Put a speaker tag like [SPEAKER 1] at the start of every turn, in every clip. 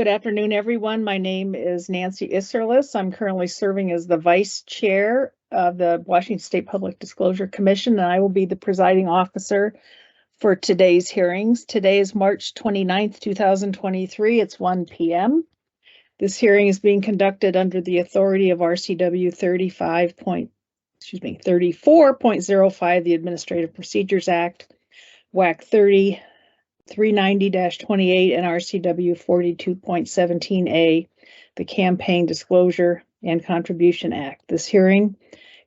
[SPEAKER 1] Good afternoon, everyone. My name is Nancy Isserlis. I'm currently serving as the Vice Chair of the Washington State Public Disclosure Commission, and I will be the presiding officer for today's hearings. Today is March 29th, 2023. It's 1 p.m. This hearing is being conducted under the authority of RCW 34.05, the Administrative Procedures Act, WAC 390-28, and RCW 42.17A, the Campaign Disclosure and Contribution Act. This hearing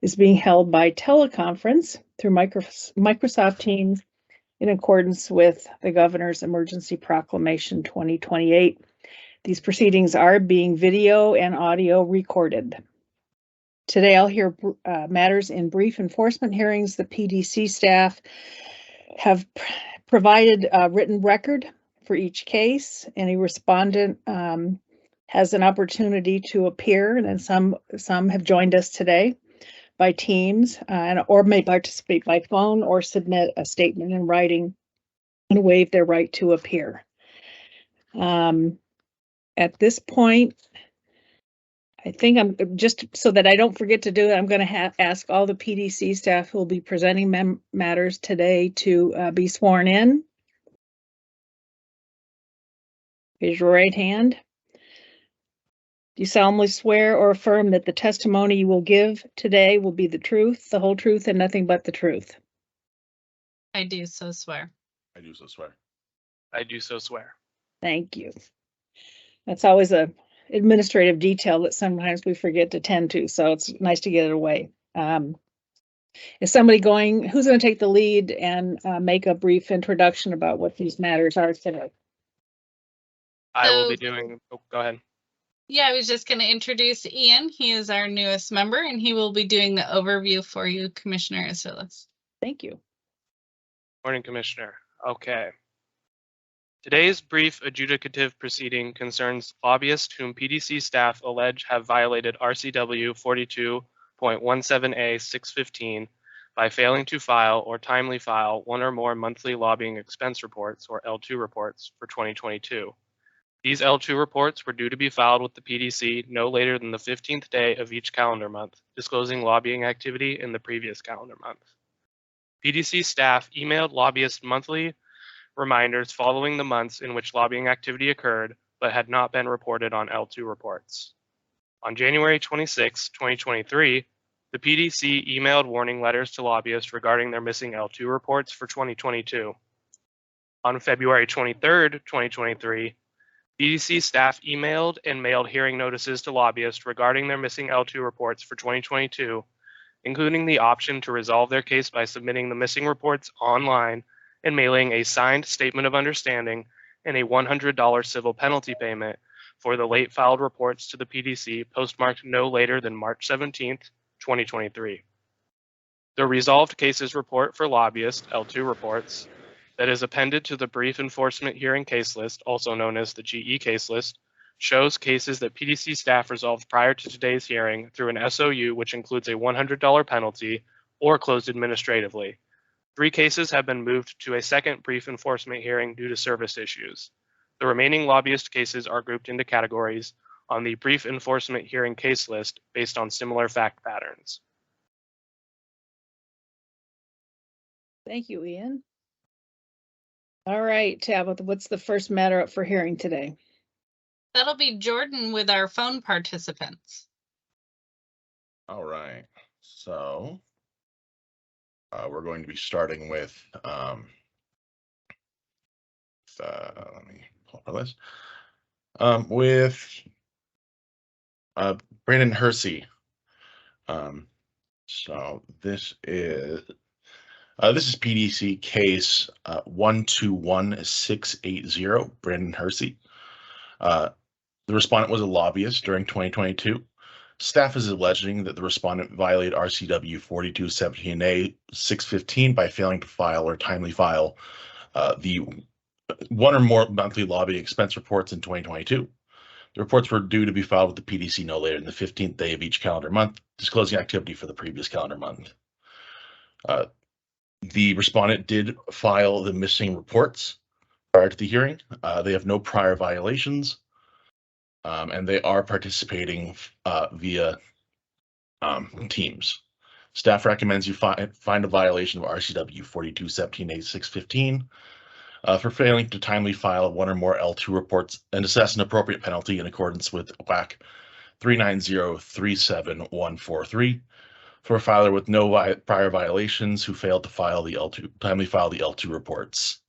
[SPEAKER 1] is being held by teleconference through Microsoft Teams in accordance with the Governor's Emergency Proclamation 2028. These proceedings are being video and audio recorded. Today I'll hear matters in brief enforcement hearings. The PDC staff have provided a written record for each case. Any respondent has an opportunity to appear, and then some have joined us today by Teams or may participate by phone or submit a statement in writing and waive their right to appear. At this point, I think I'm just so that I don't forget to do it, I'm going to ask all the PDC staff who will be presenting matters today to be sworn in. Raise your right hand. Do you solemnly swear or affirm that the testimony you will give today will be the truth, the whole truth, and nothing but the truth?
[SPEAKER 2] I do so swear.
[SPEAKER 3] I do so swear.
[SPEAKER 4] I do so swear.
[SPEAKER 1] Thank you. That's always a administrative detail that sometimes we forget to tend to, so it's nice to get it away. Is somebody who's going to take the lead and make a brief introduction about what these matters are today?
[SPEAKER 4] I will be doing, go ahead.
[SPEAKER 2] Yeah, I was just going to introduce Ian. He is our newest member, and he will be doing the overview for you, Commissioner Isserlis.
[SPEAKER 1] Thank you.
[SPEAKER 4] Morning, Commissioner. Okay. Today's brief adjudicative proceeding concerns lobbyists whom PDC staff allege have violated RCW 42.17A 615 by failing to file or timely file one or more monthly lobbying expense reports, or L2 reports, for 2022. These L2 reports were due to be filed with the PDC no later than the 15th day of each calendar month, disclosing lobbying activity in the previous calendar month. PDC staff emailed lobbyists monthly reminders following the months in which lobbying activity occurred, but had not been reported on L2 reports. On January 26, 2023, the PDC emailed warning letters to lobbyists regarding their missing L2 reports for 2022. On February 23, 2023, PDC staff emailed and mailed hearing notices to lobbyists regarding their missing L2 reports for 2022, including the option to resolve their case by submitting the missing reports online and mailing a signed statement of understanding and a $100 civil penalty payment for the late filed reports to the PDC postmarked no later than March 17, 2023. The resolved cases report for lobbyists, L2 reports, that is appended to the brief enforcement hearing case list, also known as the GE case list, shows cases that PDC staff resolved prior to today's hearing through an SOU, which includes a $100 penalty, or closed administratively. 3 cases have been moved to a second brief enforcement hearing due to service issues. The remaining lobbyist cases are grouped into categories on the brief enforcement hearing case list based on similar fact patterns.
[SPEAKER 1] Thank you, Ian. All right, Tabitha, what's the first matter up for hearing today?
[SPEAKER 2] That'll be Jordan with our phone participants.
[SPEAKER 3] All right. So we're going to be starting with, let me pull up our list, with Brandon Hersey. So this is PDC case 121680, Brandon Hersey. The respondent was a lobbyist during 2022. Staff is alleging that the respondent violated RCW 42.17A 615 by failing to file or timely file the one or more monthly lobbying expense reports in 2022. The reports were due to be filed with the PDC no later than the 15th day of each calendar month, disclosing activity for the previous calendar month. The respondent did file the missing reports prior to the hearing. They have no prior violations. and they are participating via Teams. Staff recommends you find a violation of RCW 4217A615 for failing to timely file one or more L2 reports and assess an appropriate penalty in accordance with WAC 390-37143 for a filer with no prior violations who failed to timely file the L2 reports.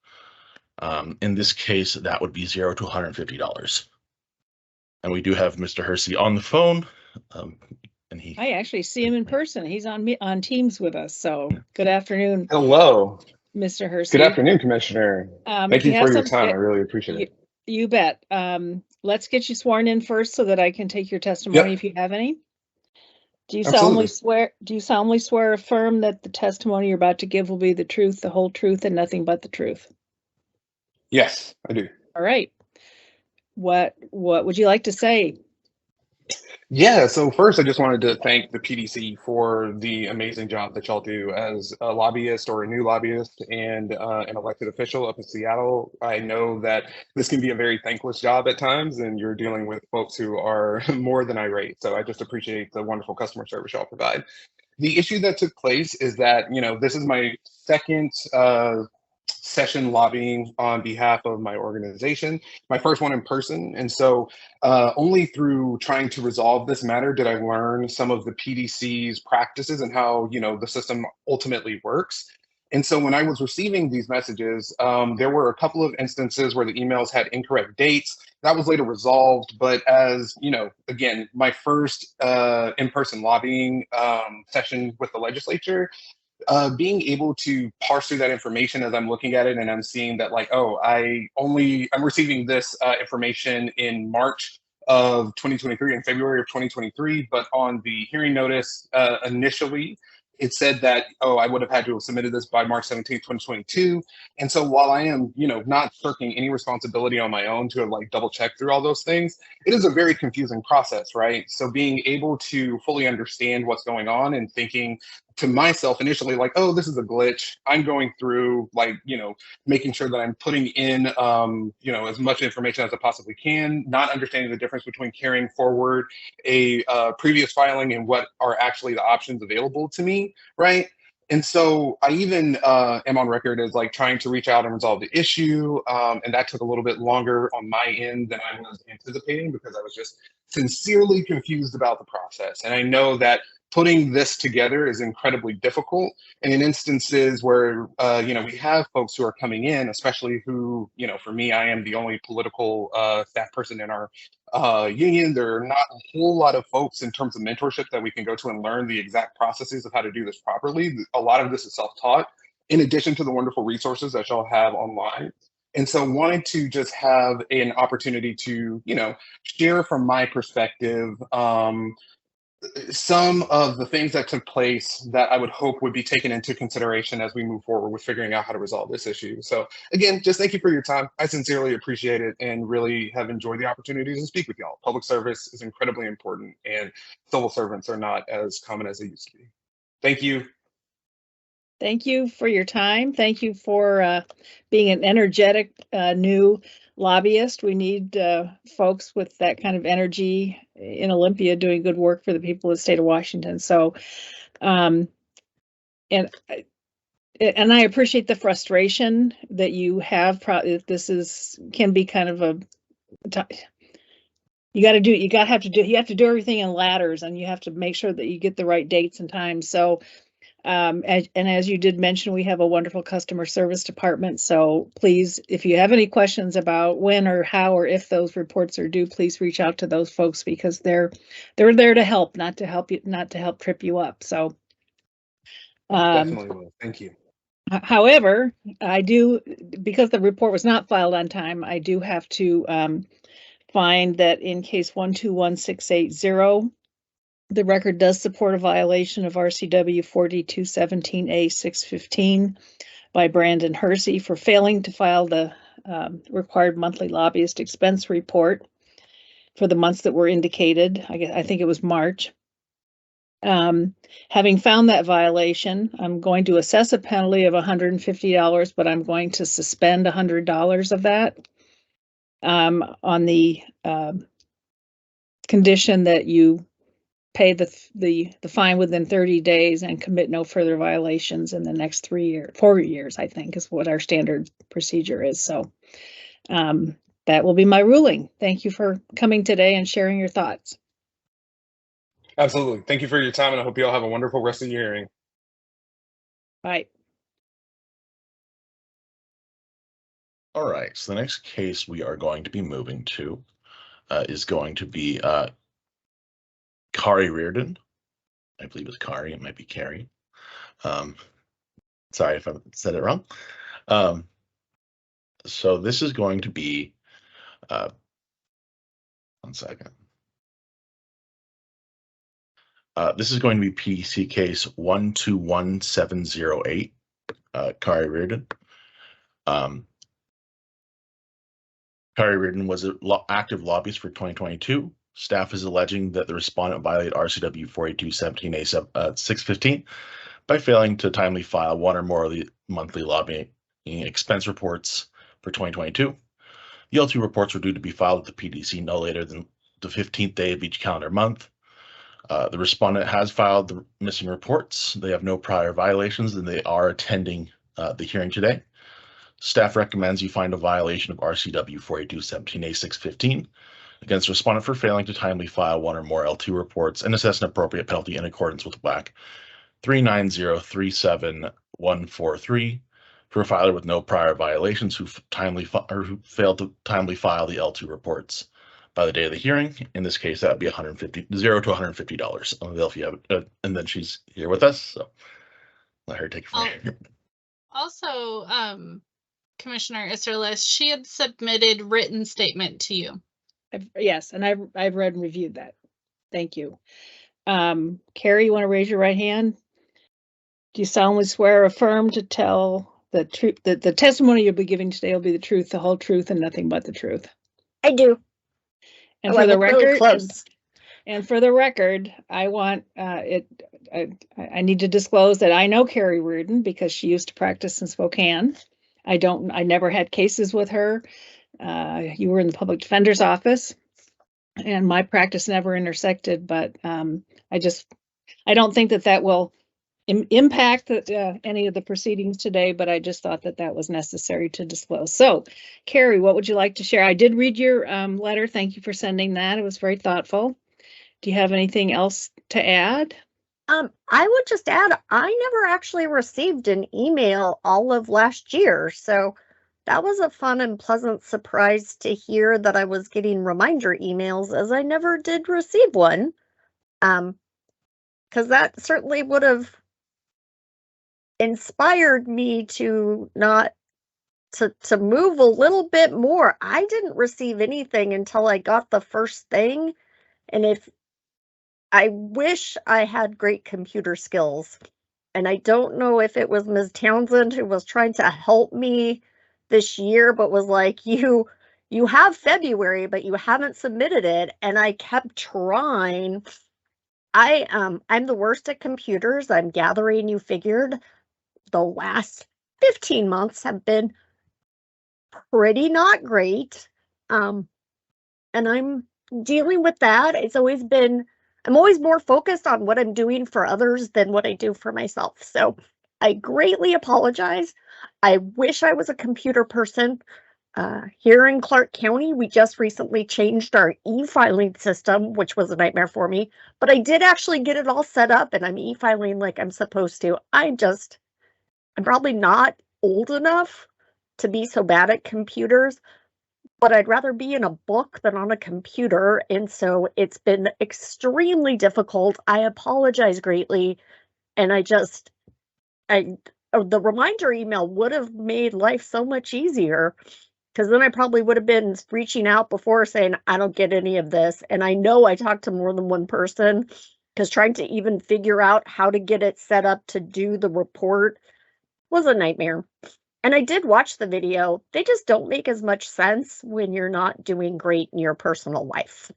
[SPEAKER 3] In this case, that would be $0 to $150. And we do have Mr. Hersey on the phone. And
[SPEAKER 1] I actually see him in person. He's on Teams with us. So good afternoon,
[SPEAKER 5] Hello.
[SPEAKER 1] Mr. Hersey.
[SPEAKER 5] Good afternoon, Commissioner. Thank you for your time. I really appreciate it.
[SPEAKER 1] You bet. Let's get you sworn in first so that I can take your testimony if you have any. Do you solemnly swear or affirm that the testimony you're about to give will be the truth, the whole truth, and nothing but the truth?
[SPEAKER 5] Yes, I do.
[SPEAKER 1] All right. What would you like to say?
[SPEAKER 5] Yeah, so first I just wanted to thank the PDC for the amazing job that y'all do as a lobbyist or a new lobbyist and an elected official up in Seattle. I know that this can be a very thankless job at times, and you're dealing with folks who are more than irate. So I just appreciate the wonderful customer service y'all provide. The issue that took place is that, this is my second session lobbying on behalf of my organization, my first one in person. And so only through trying to resolve this matter did I learn some of the PDC's practices and how, the system ultimately works. And so when I was receiving these messages, there were a couple of instances where the emails had incorrect dates. That was later resolved. But as, again, my first in-person lobbying session with the legislature, being able to parse through that information as I'm looking at it and I'm seeing that I'm receiving this information in March of 2023 and February of 2023, but on the hearing notice initially, it said that, I would have had to have submitted this by March 17th, 2022. And so while I am, not shirking any responsibility on my own to double check through all those things, it is a very confusing process, right? So being able to fully understand what's going on and thinking to myself initially, this is a glitch. I'm going through making sure that I'm putting in, as much information as I possibly can, not understanding the difference between carrying forward a previous filing and what are actually the options available to me, right? And so I even am on record as trying to reach out and resolve the issue. And that took a little bit longer on my end than I was anticipating because I was just sincerely confused about the process. And I know that putting this together is incredibly difficult. And in instances where, we have folks who are coming in, especially who, for me, I am the only political staff person in our union. There are not a whole lot of folks in terms of mentorship that we can go to and learn the exact processes of how to do this properly. A lot of this is self-taught, in addition to the wonderful resources that y'all have online. And so wanted to just have an opportunity to, share from my perspective, some of the things that took place that I would hope would be taken into consideration as we move forward with figuring out how to resolve this issue. So again, just thank you for your time. I sincerely appreciate it and really have enjoyed the opportunity to speak with y'all. Public service is incredibly important and civil servants are not as common as they used to be. Thank you.
[SPEAKER 1] Thank you for your time. Thank you for being an energetic new lobbyist. We need folks with that kind of energy in Olympia doing good work for the people of the state of Washington. So, and I appreciate the frustration that you have. This can be kind of you have to do everything in ladders, and you have to make sure that you get the right dates and times. So. As you did mention, we have a wonderful customer service department. So please, if you have any questions about when or how or if those reports are due, please reach out to those folks because they're there to help, not to help trip you up. So
[SPEAKER 5] Definitely will. Thank you.
[SPEAKER 1] However, because the report was not filed on time, I do have to find that in case 121680. The record does support a violation of RCW 4217A615 by Brandon Hersey for failing to file the required monthly lobbyist expense report for the months that were indicated. I think it was March. Having found that violation, I'm going to assess a penalty of $150, but I'm going to suspend $100 of that on the condition that you pay the fine within 30 days and commit no further violations in the next 4 years, I think is what our standard procedure is. So that will be my ruling. Thank you for coming today and sharing your thoughts.
[SPEAKER 5] Absolutely. Thank you for your time, and I hope you all have a wonderful rest of your hearing.
[SPEAKER 1] Bye.
[SPEAKER 3] All right, so the next case we are going to be moving to is going to be Kari Reardon. I believe it's Kari, it might be Carrie. Sorry if I said it wrong. So this is going to be, 1 second. This is going to be PDC case 121708, Kari Reardon. Kari Reardon was an active lobbyist for 2022. Staff is alleging that the respondent violated RCW 4217A 615 by failing to timely file one or more of the monthly lobbying expense reports for 2022. The L2 reports were due to be filed with the PDC no later than the 15th day of each calendar month. The respondent has filed the missing reports. They have no prior violations, and they are attending the hearing today. Staff recommends you find a violation of RCW 4217A 615 against the respondent for failing to timely file one or more L2 reports and assess an appropriate penalty in accordance with WAC 390-37143 for a filer with no prior violations who failed to timely file the L2 reports by the day of the hearing. In this case, that would be $0 to $150. And then she's here with us, so let her take it from here.
[SPEAKER 2] Also, Commissioner Isserles, she had submitted written statement to you.
[SPEAKER 1] Yes, and I've read and reviewed that. Thank you. Carrie, you want to raise your right hand? Do you solemnly swear or affirm to tell the truth, that the testimony you'll be giving today will be the truth, the whole truth, and nothing but the truth?
[SPEAKER 6] I do.
[SPEAKER 1] And
[SPEAKER 6] Oh,
[SPEAKER 1] for
[SPEAKER 6] I
[SPEAKER 1] the
[SPEAKER 6] look really
[SPEAKER 1] record,
[SPEAKER 6] close.
[SPEAKER 1] and for the record, I want I need to disclose that I know Kari Reardon because she used to practice in Spokane. I never had cases with her. You were in the public defender's office, and my practice never intersected, but I don't think that will impact any of the proceedings today, but I just thought that was necessary to disclose. So, Carrie, what would you like to share? I did read your letter. Thank you for sending that. It was very thoughtful. Do you have anything else to add?
[SPEAKER 6] I would just add, I never actually received an email all of last year, so that was a fun and pleasant surprise to hear that I was getting reminder emails, as I never did receive one. Because that certainly would have inspired me to to move a little bit more. I didn't receive anything until I got the first thing, and I wish I had great computer skills, and I don't know if it was Ms. Townsend who was trying to help me this year, but was like, you have February, but you haven't submitted it, and I kept trying. I'm the worst at computers. I'm gathering you figured. The last 15 months have been pretty not great. And I'm dealing with that. I'm always more focused on what I'm doing for others than what I do for myself. So I greatly apologize. I wish I was a computer person. Here in Clark County, we just recently changed our e-filing system, which was a nightmare for me, but I did actually get it all set up and I'm e-filing like I'm supposed to. I'm probably not old enough to be so bad at computers, but I'd rather be in a book than on a computer. And so it's been extremely difficult. I apologize greatly. And the reminder email would have made life so much easier, because then I probably would have been reaching out before saying, I don't get any of this. And I know I talked to more than one person, because trying to even figure out how to get it set up to do the report was a nightmare. And I did watch the video. They just don't make as much sense when you're not doing great in your personal life.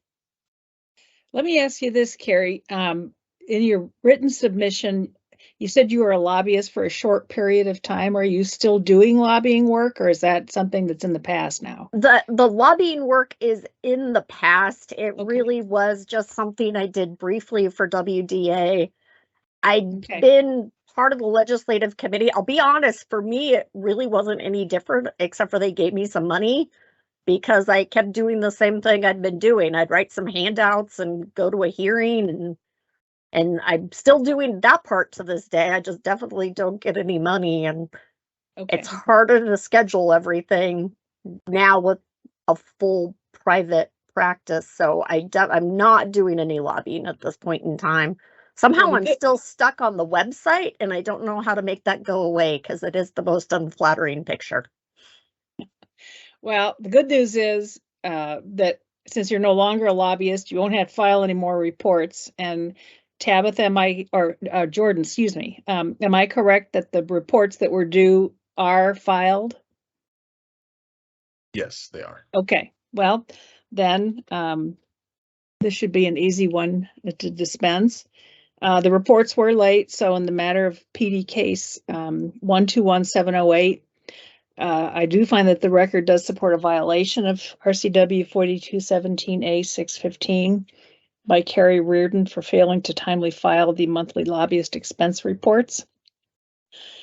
[SPEAKER 1] Let me ask you this, Carrie. In your written submission, you said you were a lobbyist for a short period of time. Are you still doing lobbying work, or is that something that's in the past now?
[SPEAKER 6] The lobbying work is in the past. It
[SPEAKER 1] Okay.
[SPEAKER 6] really was just something I did briefly for WDA. I'd
[SPEAKER 1] Okay.
[SPEAKER 6] been part of the legislative committee. I'll be honest, for me, it really wasn't any different, except for they gave me some money because I kept doing the same thing I'd been doing. I'd write some handouts and go to a hearing, and I'm still doing that part to this day. I just definitely don't get any money, and
[SPEAKER 1] Okay.
[SPEAKER 6] it's harder to schedule everything now with a full private practice. So I'm not doing any lobbying at this point in time. Somehow
[SPEAKER 1] Well,
[SPEAKER 6] I'm
[SPEAKER 1] good.
[SPEAKER 6] still stuck on the website, and I don't know how to make that go away because it is the most unflattering picture.
[SPEAKER 1] Well, the good news is that since you're no longer a lobbyist, you won't have to file any more reports. And Tabitha, Jordan, excuse me, am I correct that the reports that were due are filed?
[SPEAKER 3] Yes, they are.
[SPEAKER 1] Okay, well, then this should be an easy one to dispense. The reports were late, so in the matter of PD case 121708, I do find that the record does support a violation of RCW 4217A 615 by Carrie Reardon for failing to timely file the monthly lobbyist expense reports.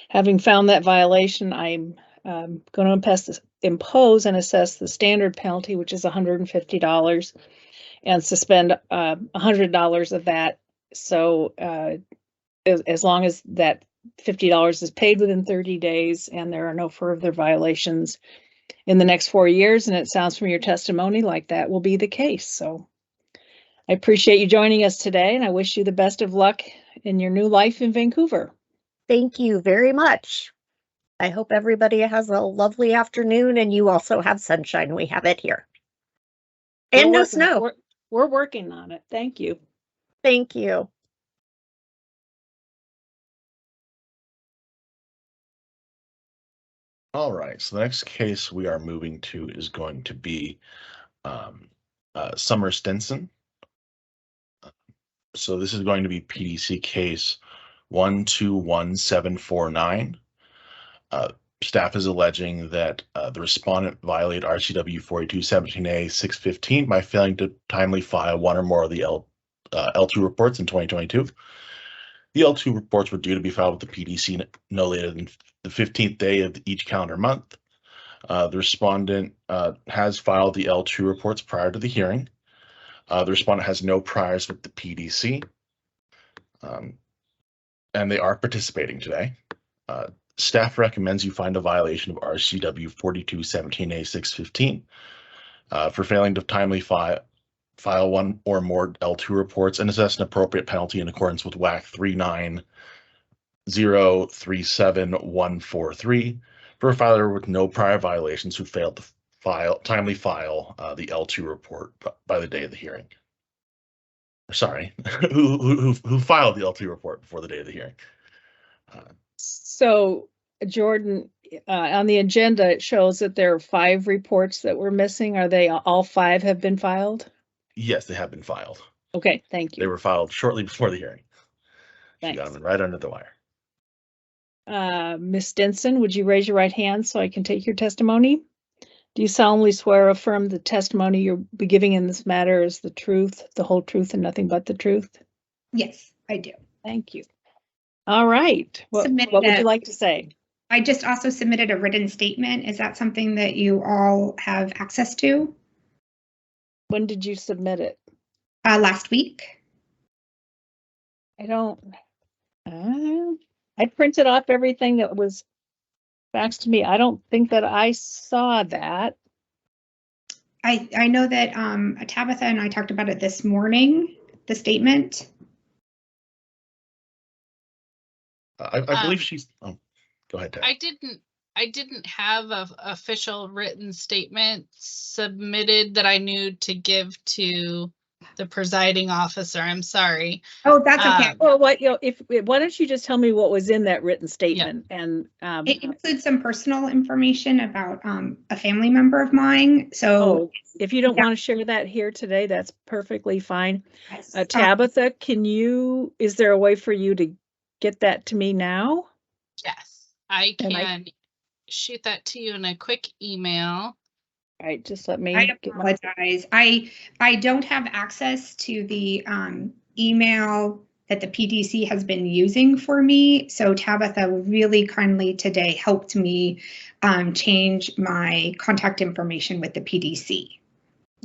[SPEAKER 1] Having found that violation, I'm going to impose and assess the standard penalty, which is $150, and suspend $100 of that. So as long as that $50 is paid within 30 days and there are no further violations in the next 4 years, and it sounds from your testimony like that will be the case. So I appreciate you joining us today, and I wish you the best of luck in your new life in Vancouver.
[SPEAKER 6] Thank you very much. I hope everybody has a lovely afternoon, and you also have sunshine. We have it here. And no snow.
[SPEAKER 1] We're working on it. Thank you.
[SPEAKER 6] Thank you.
[SPEAKER 3] All right, so the next case we are moving to is going to be Summer Stinson. So this is going to be PDC case 121749. Staff is alleging that the respondent violated RCW 4217A 615 by failing to timely file one or more of the L2 reports in 2022. The L2 reports were due to be filed with the PDC no later than the 15th day of each calendar month. The respondent has filed the L2 reports prior to the hearing. The respondent has no priors with the PDC, and they are participating today. Staff recommends you find a violation of RCW 4217A 615 for failing to timely file one or more L2 reports and assess an appropriate penalty in accordance with WAC 390374143 for a filer with no prior violations who failed to timely file the L2 report by the day of the hearing. Sorry, who filed the L2 report before the day of the hearing.
[SPEAKER 1] So, Jordan, on the agenda, it shows that there are 5 reports that were missing. Are they all 5 have been filed?
[SPEAKER 3] Yes, they have been filed.
[SPEAKER 1] Okay, thank
[SPEAKER 3] They
[SPEAKER 1] you.
[SPEAKER 3] were filed shortly before the hearing. She got
[SPEAKER 1] Thanks.
[SPEAKER 3] them right under the wire.
[SPEAKER 1] Ms. Stinson, would you raise your right hand so I can take your testimony? Do you solemnly swear or affirm the testimony you'll be giving in this matter is the truth, the whole truth, and nothing but the truth?
[SPEAKER 7] Yes, I do.
[SPEAKER 1] Thank you. All right. What would you like to say?
[SPEAKER 7] I just also submitted a written statement. Is that something that you all have access to?
[SPEAKER 1] When did you submit it?
[SPEAKER 7] Last week.
[SPEAKER 1] I don't. I printed off everything that was faxed to me. I don't think that I saw that.
[SPEAKER 7] I know that Tabitha and I talked about it this morning, the statement.
[SPEAKER 3] I believe she's. Oh, go ahead, Tab.
[SPEAKER 2] I didn't have a official written statement submitted that I knew to give to the presiding officer. I'm sorry.
[SPEAKER 7] Oh, that's okay.
[SPEAKER 1] Well, why don't you just tell me what was in that written statement? Yeah. And
[SPEAKER 7] it includes some personal information about a family member of mine. So
[SPEAKER 1] if you don't want to share that here today, that's perfectly fine.
[SPEAKER 7] Yes.
[SPEAKER 1] Tabitha, is there a way for you to get that to me now?
[SPEAKER 2] Yes, I
[SPEAKER 1] And
[SPEAKER 2] can shoot that to you in a quick email.
[SPEAKER 1] All right, just let me
[SPEAKER 7] I
[SPEAKER 1] get my,
[SPEAKER 7] apologize. I don't have access to the email that the PDC has been using for me. So Tabitha really kindly today helped me change my contact information with the PDC.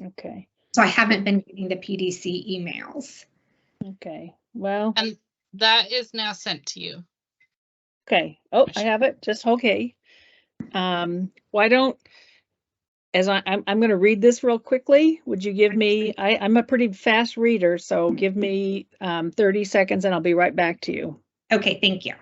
[SPEAKER 1] okay,
[SPEAKER 7] So I haven't been getting the PDC emails.
[SPEAKER 1] okay, well,
[SPEAKER 2] And that is now sent to you.
[SPEAKER 1] okay. Oh, I have it, just okay. Why don't, as I'm gonna read this real quickly. Would you give me, I'm a pretty fast reader, so give me 30 seconds and I'll be right back to you.
[SPEAKER 7] Okay, thank you.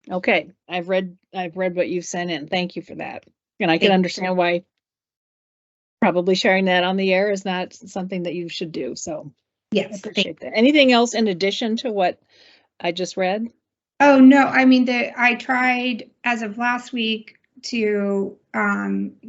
[SPEAKER 1] Okay, I've read what you sent in. Thank you for that. And I can
[SPEAKER 7] Thank you.
[SPEAKER 1] understand why probably sharing that on the air is not something that you should do. So I
[SPEAKER 7] Yes. Thank
[SPEAKER 1] appreciate that. Anything else in addition to what I just read?
[SPEAKER 7] Oh, no, I mean, I tried as of last week to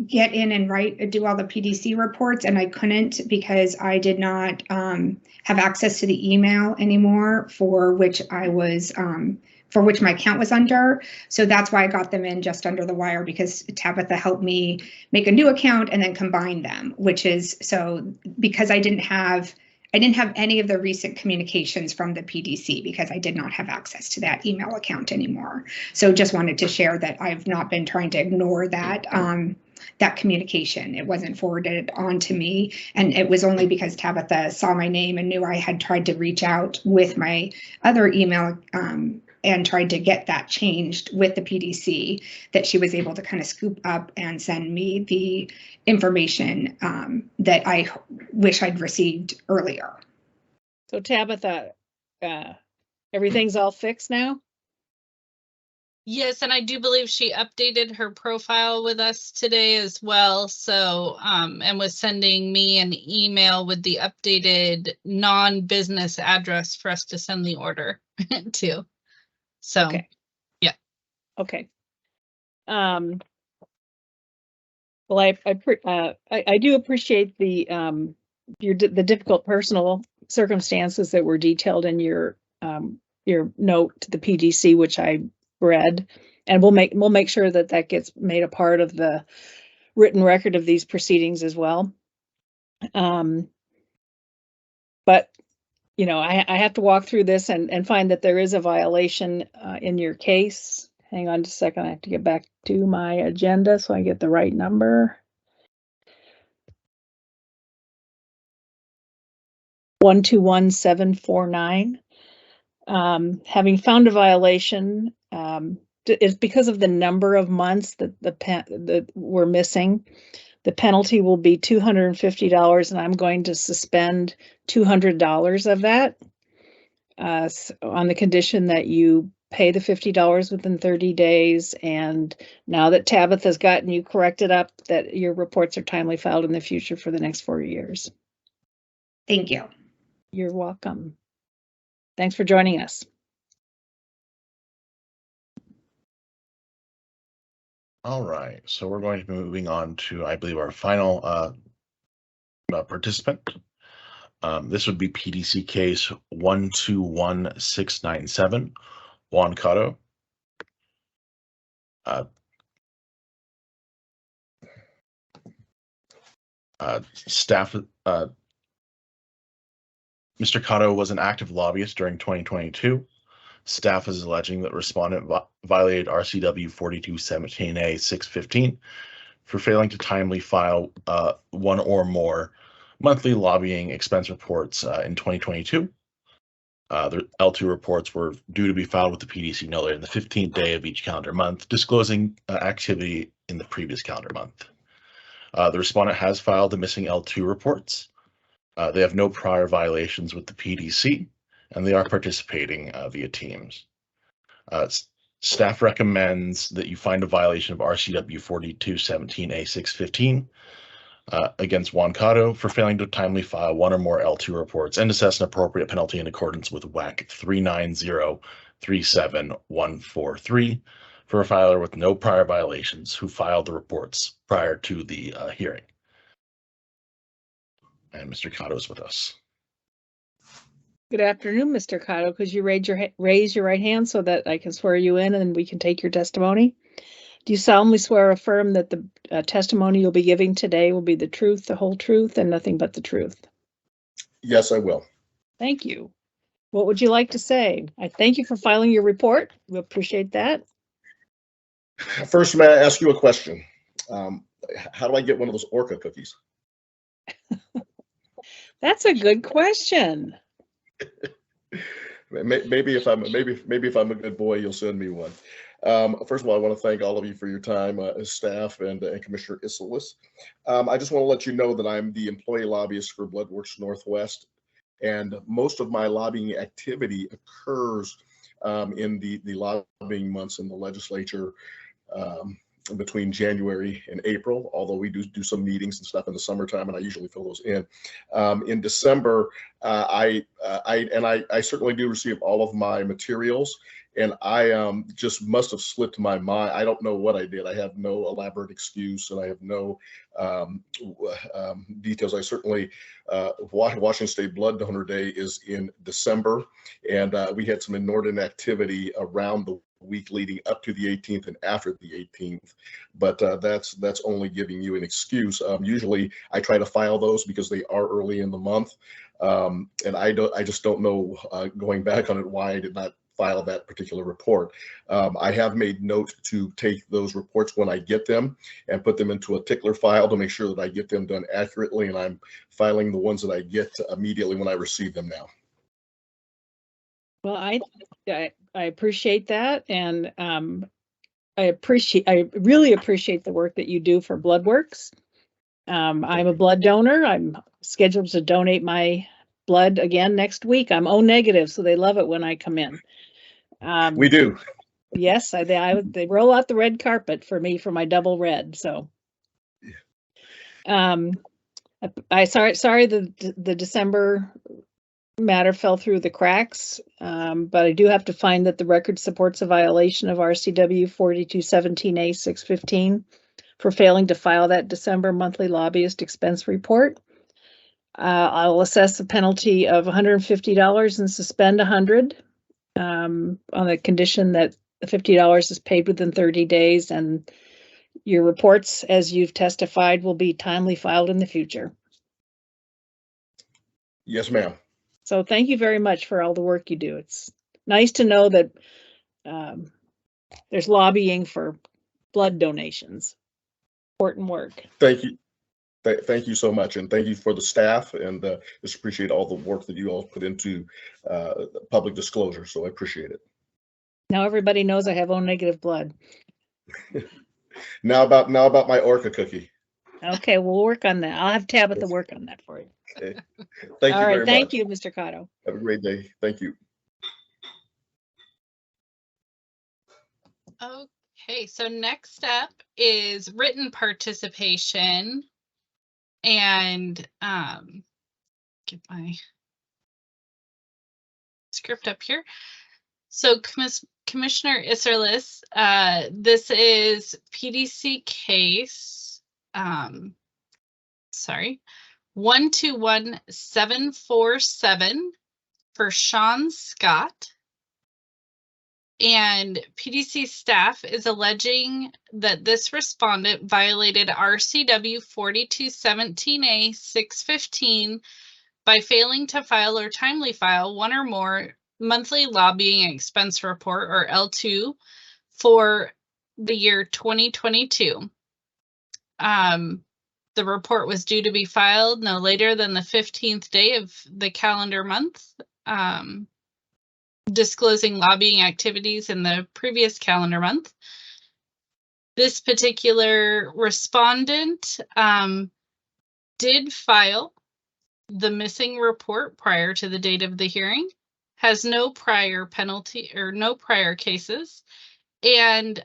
[SPEAKER 7] get in and do all the PDC reports, and I couldn't because I did not have access to the email anymore for which my account was under. So that's why I got them in just under the wire, because Tabitha helped me make a new account and then combine them, which is so because I didn't have any of the recent communications from the PDC because I did not have access to that email account anymore. So just wanted to share that I've not been trying to ignore that that communication. It wasn't forwarded on to me, and it was only because Tabitha saw my name and knew I had tried to reach out with my other email and tried to get that changed with the PDC that she was able to kind of scoop up and send me the information that I wish I'd received earlier.
[SPEAKER 1] So Tabitha, everything's all fixed now?
[SPEAKER 2] Yes, and I do believe she updated her profile with us today as well. So, and was sending me an email with the updated non-business address for us to send the order to. So,
[SPEAKER 1] Okay.
[SPEAKER 2] yeah.
[SPEAKER 1] Okay. Well, I do appreciate the difficult personal circumstances that were detailed in your note to the PDC, which I read, and we'll make sure that that gets made a part of the written record of these proceedings as well. But you know, I have to walk through this and find that there is a violation in your case. Hang on just a second. I have to get back to my agenda so I get the right number. 121749. Having found a violation, is because of the number of months that we're missing. The penalty will be $250, and I'm going to suspend $200 of that on the condition that you pay the $50 within 30 days. And now that Tabitha's gotten you corrected up, that your reports are timely filed in the future for the next 4 years.
[SPEAKER 7] Thank you.
[SPEAKER 1] You're welcome. Thanks for joining us.
[SPEAKER 3] All right, so we're going to be moving on to, I believe, our final participant. This would be PDC case 121697, Juan Cotto. Staff, Mr. Cotto was an active lobbyist during 2022. Staff is alleging that respondent violated RCW 4217A 615 for failing to timely file one or more monthly lobbying expense reports in 2022. The L2 reports were due to be filed with the PDC no later than the 15th day of each calendar month, disclosing activity in the previous calendar month. The respondent has filed the missing L2 reports. They have no prior violations with the PDC, and they are participating via Teams. Staff recommends that you find a violation of RCW 4217A615 against Juan Cotto for failing to timely file one or more L2 reports and assess an appropriate penalty in accordance with WAC 390-37143 for a filer with no prior violations who filed the reports prior to the hearing. And Mr. Cotto is with us.
[SPEAKER 1] Good afternoon, Mr. Cotto. Could you raise your right hand so that I can swear you in and we can take your testimony? Do you solemnly swear or affirm that the testimony you'll be giving today will be the truth, the whole truth, and nothing but the truth?
[SPEAKER 8] Yes, I will.
[SPEAKER 1] Thank you. What would you like to say? I thank you for filing your report. We appreciate that.
[SPEAKER 8] First, may I ask you a question? How do I get one of those Orca cookies?
[SPEAKER 1] That's a good question.
[SPEAKER 8] Maybe if I'm a good boy, you'll send me one. First of all, I want to thank all of you for your time as staff and Commissioner Isserlis. I just want to let you know that I'm the employee lobbyist for BloodWorks Northwest, and most of my lobbying activity occurs in the lobbying months in the legislature between January and April, although we do some meetings and stuff in the summertime, and I usually fill those in. In December, I certainly do receive all of my materials, and I just must have slipped my mind. I don't know what I did. I have no elaborate excuse, and I have no details. I certainly, Washington State Blood Donor Day is in December, and we had some inordinate activity around the week leading up to the 18th and after the 18th, but that's only giving you an excuse. Usually I try to file those because they are early in the month, and I just don't know, going back on it, why I did not file that particular report. I have made note to take those reports when I get them and put them into a tickler file to make sure that I get them done accurately, and I'm filing the ones that I get immediately when I receive them now.
[SPEAKER 1] Well, I appreciate that, and I really appreciate the work that you do for BloodWorks. I'm a blood donor. I'm scheduled to donate my blood again next week. I'm O negative, so they love it when I come in.
[SPEAKER 8] We do.
[SPEAKER 1] Yes, they roll out the red carpet for me for my double red. So, sorry the December matter fell through the cracks, but I do have to find that the record supports a violation of RCW 4217A615 for failing to file that December monthly lobbyist expense report. I'll assess a penalty of $150 and suspend $100 on the condition that the $50 is paid within 30 days, and your reports, as you've testified, will be timely filed in the future.
[SPEAKER 8] Yes, ma'am.
[SPEAKER 1] So thank you very much for all the work you do. It's nice to know that there's lobbying for blood donations. Important work.
[SPEAKER 8] Thank you. Thank you so much, and thank you for the staff, and just appreciate all the work that you all put into public disclosure. So I appreciate it.
[SPEAKER 1] Now everybody knows I have O negative blood.
[SPEAKER 8] Now about my Orca cookie.
[SPEAKER 1] Okay, we'll work on that. I'll have Tabitha work on that for you.
[SPEAKER 8] Okay. Thank you very much.
[SPEAKER 1] Thank you, Mr. Cotto.
[SPEAKER 8] Have a great day. Thank you.
[SPEAKER 2] Okay, so next up is written participation, and get my script up here. So Commissioner Isserlis, this is PDC case, 121747 for Sean Scott. And PDC staff is alleging that this respondent violated RCW 4217A615 by failing to file or timely file one or more monthly lobbying expense report, or L2, for the year 2022. The report was due to be filed no later than the 15th day of the calendar month, disclosing lobbying activities in the previous calendar month. This particular respondent did file the missing report prior to the date of the hearing, has no prior penalty or no prior cases, and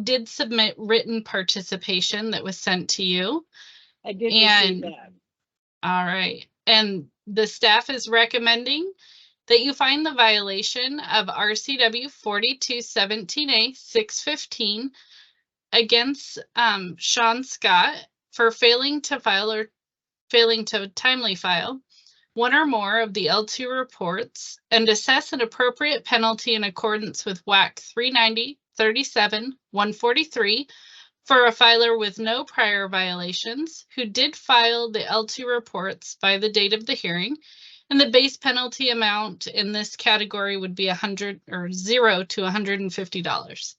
[SPEAKER 2] did submit written participation that was sent to you.
[SPEAKER 1] I did
[SPEAKER 2] And-
[SPEAKER 1] receive that.
[SPEAKER 2] All right. And the staff is recommending that you find the violation of RCW 4217A 615 against Sean Scott for failing to file or failing to timely file one or more of the L2 reports and assess an appropriate penalty in accordance with WAC 390-37-143 for a filer with no prior violations who did file the L2 reports by the date of the hearing. And the base penalty amount in this category would be $0 to $150.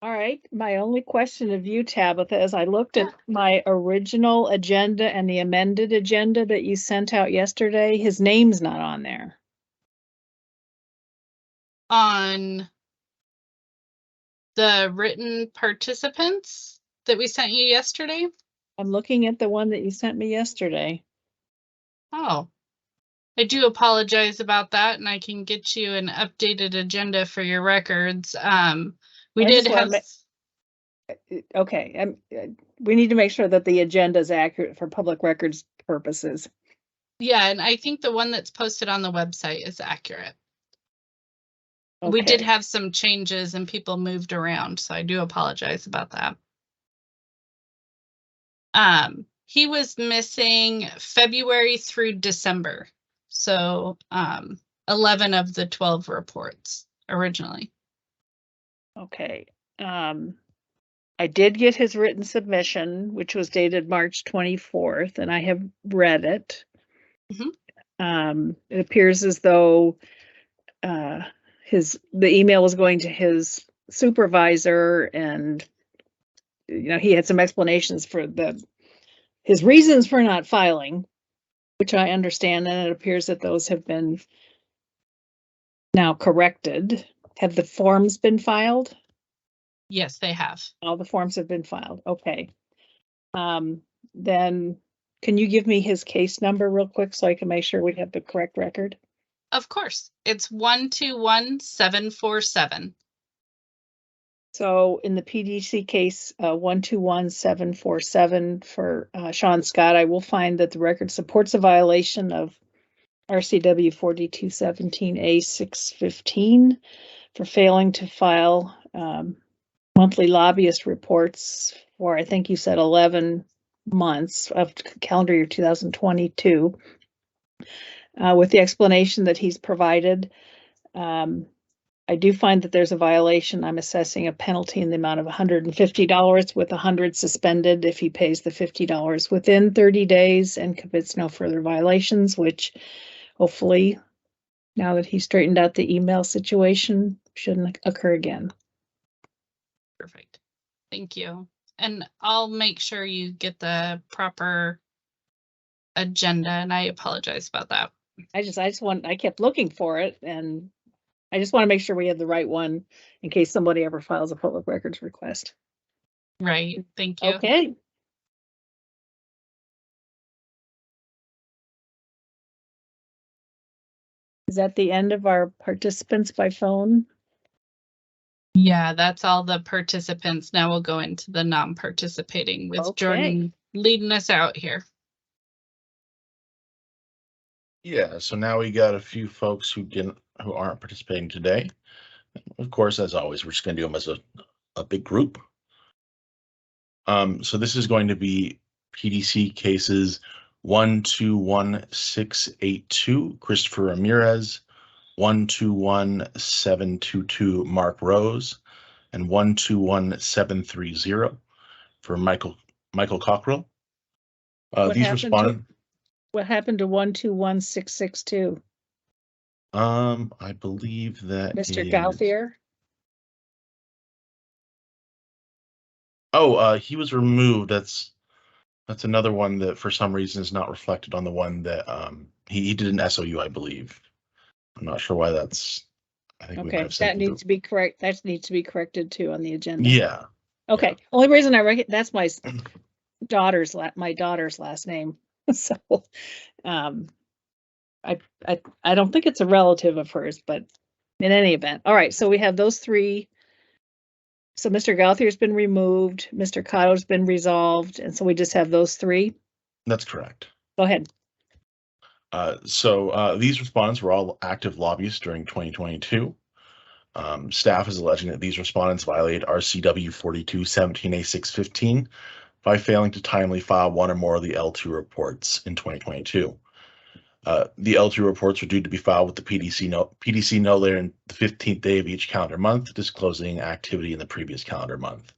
[SPEAKER 1] All right, my only question of you, Tabitha, as I looked at my original agenda and the amended agenda that you sent out yesterday, his name's not on there.
[SPEAKER 2] On the written participants that we sent you yesterday?
[SPEAKER 1] I'm looking at the one that you sent me yesterday.
[SPEAKER 2] Oh, I do apologize about that, and I can get you an updated agenda for your records. We
[SPEAKER 1] I
[SPEAKER 2] did
[SPEAKER 1] just wanna
[SPEAKER 2] have,
[SPEAKER 1] Okay, we need to make sure that the agenda is accurate for public records purposes.
[SPEAKER 2] yeah, and I think the one that's posted on the website is accurate. We did
[SPEAKER 1] Okay.
[SPEAKER 2] have some changes and people moved around, so I do apologize about that. He was missing February through December. So 11 of the 12 reports originally.
[SPEAKER 1] Okay, I did get his written submission, which was dated March 24th, and I have read it. It appears as though the email was going to his supervisor, and he had some explanations for his reasons for not filing, which I understand, and it appears that those have been now corrected. Have the forms been filed?
[SPEAKER 2] Yes, they have.
[SPEAKER 1] All the forms have been filed. Okay. Then can you give me his case number real quick so I can make sure we have the correct record?
[SPEAKER 2] Of course. It's 121747.
[SPEAKER 1] So in the PDC case, 121747 for Sean Scott, I will find that the record supports a violation of RCW 4217A 615 for failing to file monthly lobbyist reports for, I think you said 11 months of calendar year 2022. With the explanation that he's provided, I do find that there's a violation. I'm assessing a penalty in the amount of $150 with $100 suspended if he pays the $50 within 30 days and commits no further violations, which hopefully, now that he's straightened out the email situation, shouldn't occur again.
[SPEAKER 2] Perfect. Thank you. And I'll make sure you get the proper agenda, and I apologize about that.
[SPEAKER 1] I kept looking for it, and I just want to make sure we have the right one in case somebody ever files a public records request.
[SPEAKER 2] Right. Thank you.
[SPEAKER 1] Okay. Is that the end of our participants by phone?
[SPEAKER 2] Yeah, that's all the participants. Now we'll go into the non-participating with
[SPEAKER 1] Okay.
[SPEAKER 2] Jordan leading us out here.
[SPEAKER 3] Yeah, so now we got a few folks who aren't participating today. Of course, as always, we're just going to do them as a big group. So this is going to be PDC cases 121682 Christopher Ramirez, 121722 Mark Rose, and 121730 for Michael Cockrell. These responded.
[SPEAKER 1] What happened to 121662?
[SPEAKER 3] I believe that
[SPEAKER 1] Mr.
[SPEAKER 3] is-
[SPEAKER 1] Gauthier?
[SPEAKER 3] Oh, he was removed. That's another one that for some reason is not reflected on the one that he did an SOU, I believe. I'm not sure why that's. I think we might
[SPEAKER 1] Okay,
[SPEAKER 3] have sent
[SPEAKER 1] that needs to be correct. That needs to be corrected too on the agenda.
[SPEAKER 3] Yeah.
[SPEAKER 1] Okay, only reason that's my daughter's last name. So, I don't think it's a relative of hers, but in any event. All right, so we have those three. So Mr. Gauthier's been removed, Mr. Cotto's been resolved, and so we just have those three.
[SPEAKER 3] That's correct.
[SPEAKER 1] Go ahead.
[SPEAKER 3] So these respondents were all active lobbyists during 2022. Staff is alleging that these respondents violated RCW 4217A615 by failing to timely file one or more of the L2 reports in 2022. The L2 reports were due to be filed with the PDC no later than the 15th day of each calendar month, disclosing activity in the previous calendar month.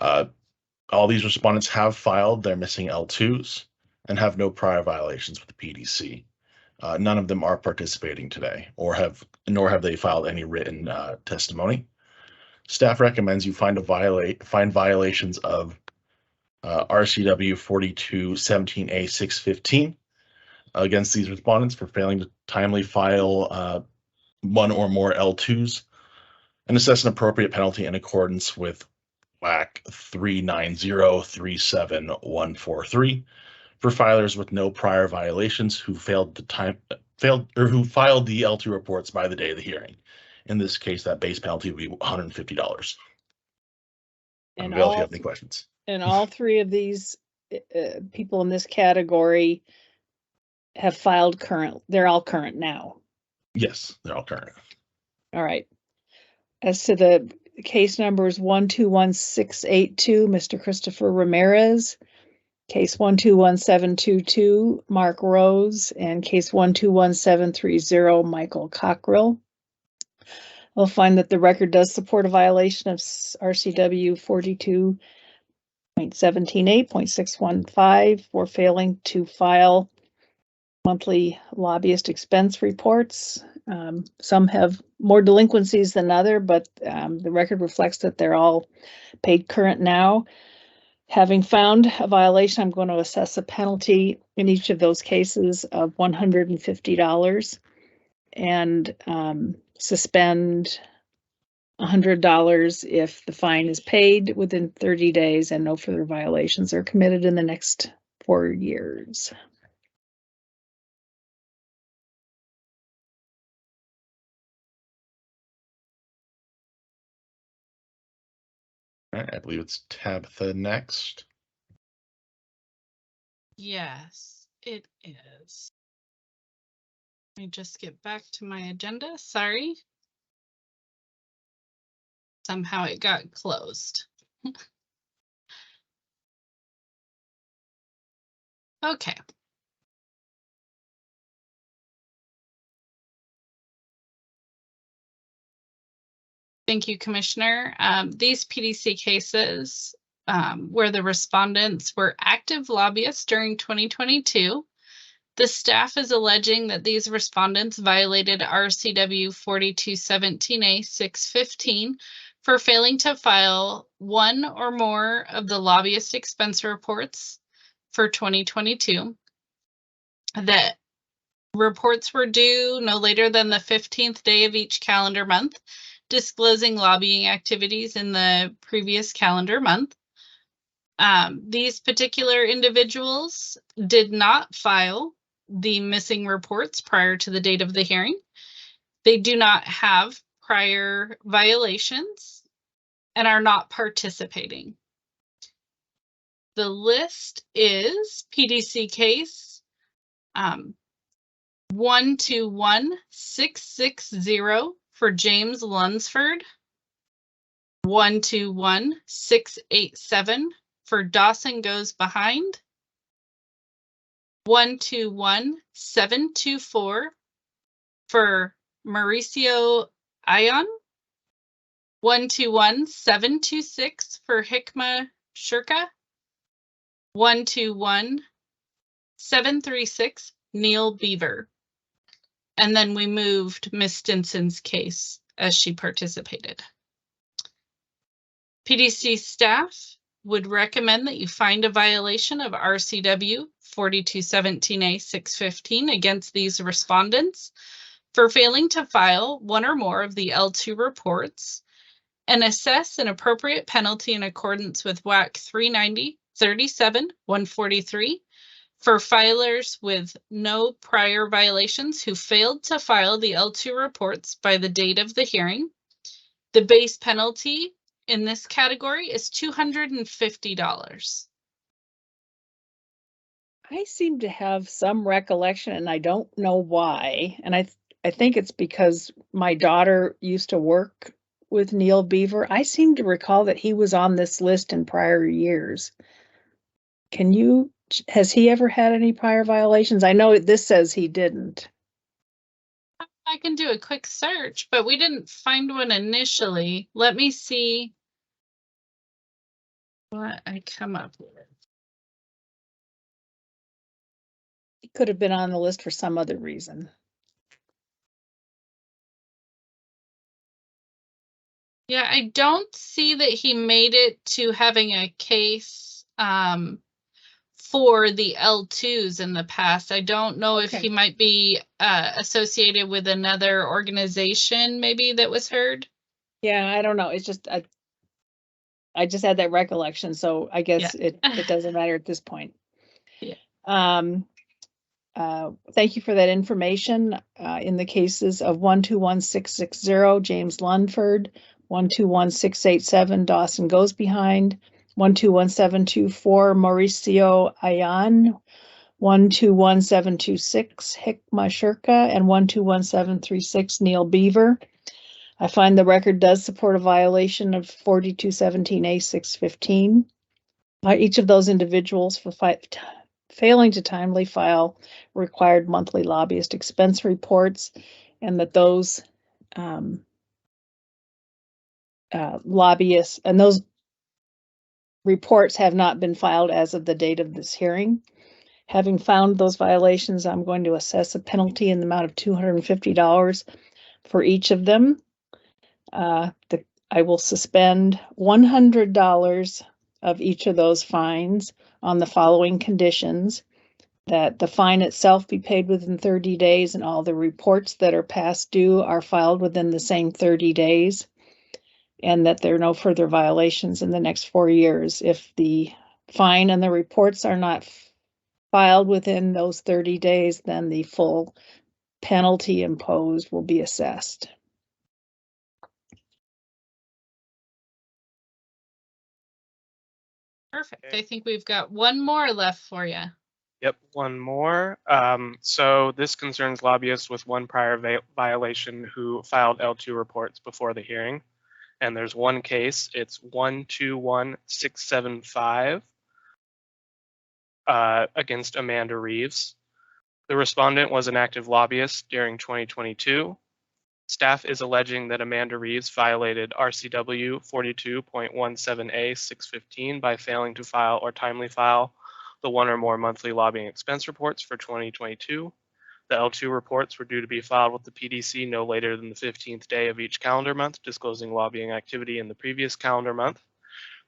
[SPEAKER 3] All these respondents have filed their missing L2s and have no prior violations with the PDC. None of them are participating today, nor have they filed any written testimony. Staff recommends you find violations of RCW 4217A615 against these respondents for failing to timely file one or more L2s and assess an appropriate penalty in accordance with WAC 390-37143 for filers with no prior violations who filed the L2 reports by the day of the hearing. In this case, that base penalty would be $150.
[SPEAKER 1] And
[SPEAKER 3] Bill, if you have any questions.
[SPEAKER 1] And all three of these people in this category have filed current. They're all current now.
[SPEAKER 3] Yes, they're all current.
[SPEAKER 1] All right. As to the case numbers 121682, Mr. Christopher Ramirez, case 121722, Mark Rose, and case 121730, Michael Cockrell. We'll find that the record does support a violation of RCW 42.178.615 for failing to file monthly lobbyist expense reports. Some have more delinquencies than other, but the record reflects that they're all paid current now. Having found a violation, I'm going to assess a penalty in each of those cases of $150 and suspend $100 if the fine is paid within 30 days and no further violations are committed in the next 4 years.
[SPEAKER 3] All right, I believe it's Tabitha next.
[SPEAKER 2] Yes, it is. Let me just get back to my agenda. Sorry. Somehow it got closed. Okay. Thank you, Commissioner. These PDC cases where the respondents were active lobbyists during 2022, the staff is alleging that these respondents violated RCW 4217A615 for failing to file one or more of the lobbyist expense reports for 2022. That reports were due no later than the 15th day of each calendar month, disclosing lobbying activities in the previous calendar month. These particular individuals did not file the missing reports prior to the date of the hearing. They do not have prior violations and are not participating. The list is PDC case 121660 for James Lunsford, 121687 for Dawson Goes Behind, 121724 for Mauricio Ion, 121726 for Hikma Shurka, 121736 Neil Beaver. And then we moved Miss Stinson's case as she participated. PDC staff would recommend that you find a violation of RCW 4217A615 against these respondents for failing to file one or more of the L2 reports and assess an appropriate penalty in accordance with WAC 390-37-143 For filers with no prior violations who failed to file the L2 reports by the date of the hearing, the base penalty in this category is $250.
[SPEAKER 1] I seem to have some recollection, and I don't know why. And I think it's because my daughter used to work with Neil Beaver. I seem to recall that he was on this list in prior years. Has he ever had any prior violations? I know this says he didn't.
[SPEAKER 2] I can do a quick search, but we didn't find one initially. Let me see what I come up with.
[SPEAKER 1] He could have been on the list for some other reason.
[SPEAKER 2] Yeah, I don't see that he made it to having a case for the L2s in the past. I don't know if
[SPEAKER 1] Okay.
[SPEAKER 2] he might be associated with another organization maybe that was heard.
[SPEAKER 1] Yeah, I don't know. It's just I just had that recollection, so I guess it doesn't matter at this point.
[SPEAKER 2] Yeah.
[SPEAKER 1] Thank you for that information. In the cases of 121660, James Lunford, 121687, Dawson Goes Behind, 121724, Mauricio Ayan, 121726, Hikma Shirka, and 121736, Neil Beaver. I find the record does support a violation of 4217A 615 by each of those individuals for failing to timely file required monthly lobbyist expense reports, and that those lobbyists and those reports have not been filed as of the date of this hearing. Having found those violations, I'm going to assess a penalty in the amount of $250 for each of them. I will suspend $100 of each of those fines on the following conditions: that the fine itself be paid within 30 days and all the reports that are past due are filed within the same 30 days, and that there are no further violations in the next 4 years. If the fine and the reports are not filed within those 30 days, then the full penalty imposed will be assessed.
[SPEAKER 2] Perfect.
[SPEAKER 4] Okay.
[SPEAKER 2] I think we've got one more left for you.
[SPEAKER 4] Yep, one more. So this concerns lobbyists with one prior violation who filed L2 reports before the hearing. And there's one case, it's 121675 against Amanda Reeves. The respondent was an active lobbyist during 2022. Staff is alleging that Amanda Reeves violated RCW 42.17A 615 by failing to file or timely file the one or more monthly lobbying expense reports for 2022. The L2 reports were due to be filed with the PDC no later than the 15th day of each calendar month, disclosing lobbying activity in the previous calendar month.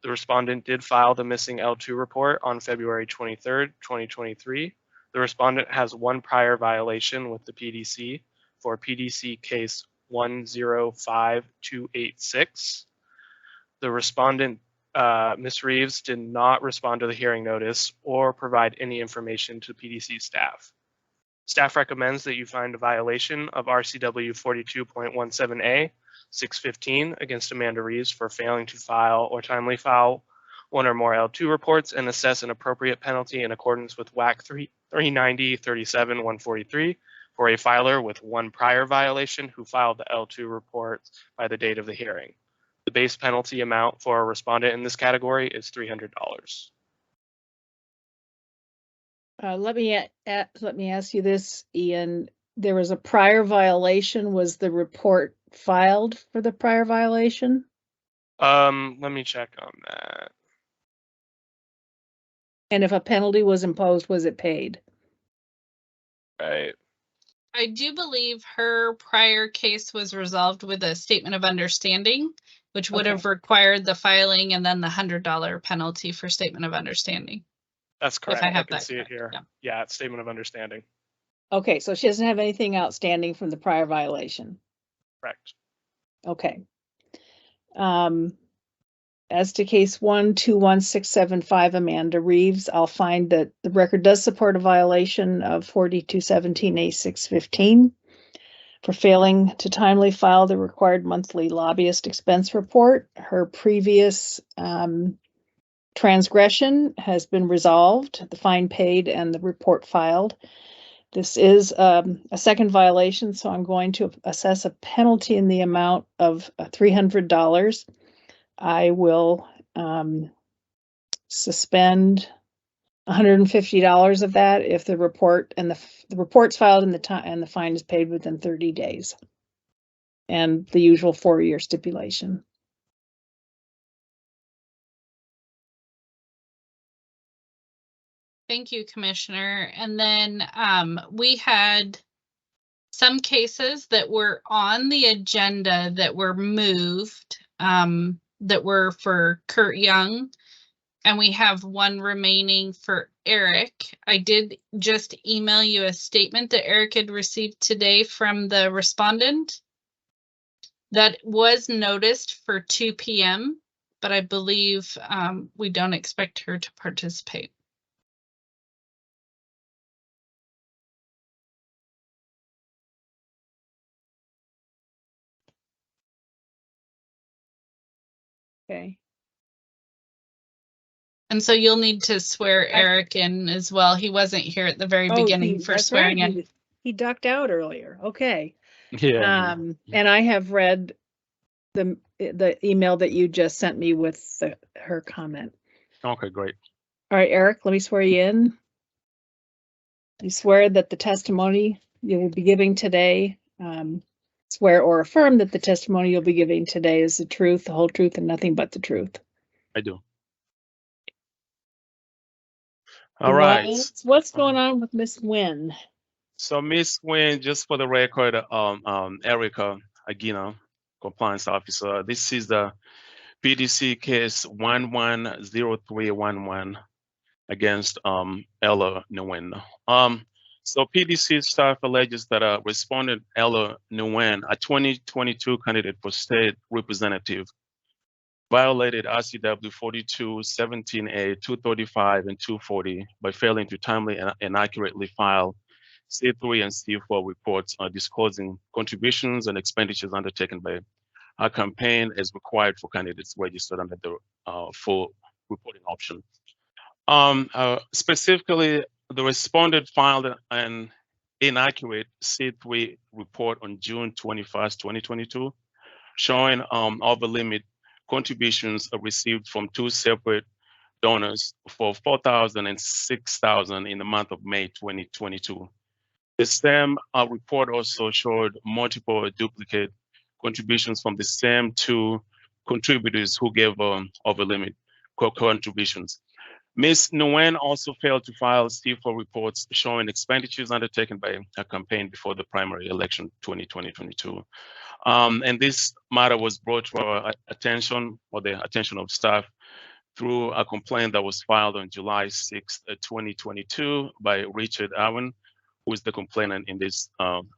[SPEAKER 4] The respondent did file the missing L2 report on February 23rd, 2023. The respondent has one prior violation with the PDC for PDC case 105286. The respondent, Ms. Reeves, did not respond to the hearing notice or provide any information to PDC staff. Staff recommends that you find a violation of RCW 42.17A 615 against Amanda Reeves for failing to file or timely file one or more L2 reports and assess an appropriate penalty in accordance with WAC 390-37-143 for a filer with one prior violation who filed the L2 reports by the date of the hearing. The base penalty amount for a respondent in this category is $300.
[SPEAKER 1] Let me ask you this, Ian. There was a prior violation. Was the report filed for the prior violation?
[SPEAKER 4] Let me check on that.
[SPEAKER 1] And if a penalty was imposed, was it paid?
[SPEAKER 4] Right.
[SPEAKER 2] I do believe her prior case was resolved with a statement of understanding, which would have required the filing and then the $100 penalty for statement of understanding.
[SPEAKER 4] That's correct.
[SPEAKER 2] I
[SPEAKER 4] I
[SPEAKER 2] have
[SPEAKER 4] can
[SPEAKER 2] that
[SPEAKER 4] see it
[SPEAKER 2] correct,
[SPEAKER 4] here. Yeah, it's statement of understanding.
[SPEAKER 1] Okay, so she doesn't have anything outstanding from the prior violation.
[SPEAKER 4] Correct.
[SPEAKER 1] Okay. As to case 121675, Amanda Reeves, I'll find that the record does support a violation of 4217A615 for failing to timely file the required monthly lobbyist expense report. Her previous transgression has been resolved, the fine paid and the report filed. This is a second violation, so I'm going to assess a penalty in the amount of $300. I will suspend $150 of that if the report and the report's filed in the time and the fine is paid within 30 days. And the usual 4-year stipulation.
[SPEAKER 2] Thank you, Commissioner. And then we had some cases that were on the agenda that were moved, that were for Kurt Young, and we have one remaining for Eric. I did just email you a statement that Eric had received today from the respondent that was noticed for 2 p.m., but I believe we don't expect her to participate.
[SPEAKER 1] Okay.
[SPEAKER 2] And so you'll need to swear Eric in as well. He wasn't here at the very beginning for
[SPEAKER 1] that's
[SPEAKER 2] swearing
[SPEAKER 1] right.
[SPEAKER 2] in.
[SPEAKER 1] He ducked out earlier. Okay.
[SPEAKER 9] Yeah.
[SPEAKER 1] And I have read the email that you just sent me with her comment.
[SPEAKER 9] Okay, great.
[SPEAKER 1] All right, Eric, let me swear you in. You swear that the testimony you will be giving today, swear or affirm that the testimony you'll be giving today is the truth, the whole truth, and nothing but the truth.
[SPEAKER 9] I do. All right.
[SPEAKER 1] What's going on with Miss Nguyen?
[SPEAKER 9] So Miss Nguyen, just for the record, Erica Aguina, compliance officer. This is the PDC case 110311 against Ella Nguyen. So PDC staff alleges that respondent Ella Nguyen, a 2022 candidate for state representative, violated RCW 4217A 235 and 240 by failing to timely and accurately file C3 and C4 reports disclosing contributions and expenditures undertaken by our campaign as required for candidates registered under the full reporting option. Specifically, the respondent filed an inaccurate C3 report on June 21st, 2022, showing over limit contributions received from 2 separate donors for $4,000 and $6,000 in the month of May 2022. The same report also showed multiple duplicate contributions from the same 2 contributors who gave over limit contributions. Ms. Nguyen also failed to file C4 reports showing expenditures undertaken by her campaign before the primary election 2022. And this matter was brought to our attention, or the attention of staff, through a complaint that was filed on July 6th, 2022 by Richard Owen, who is the complainant in this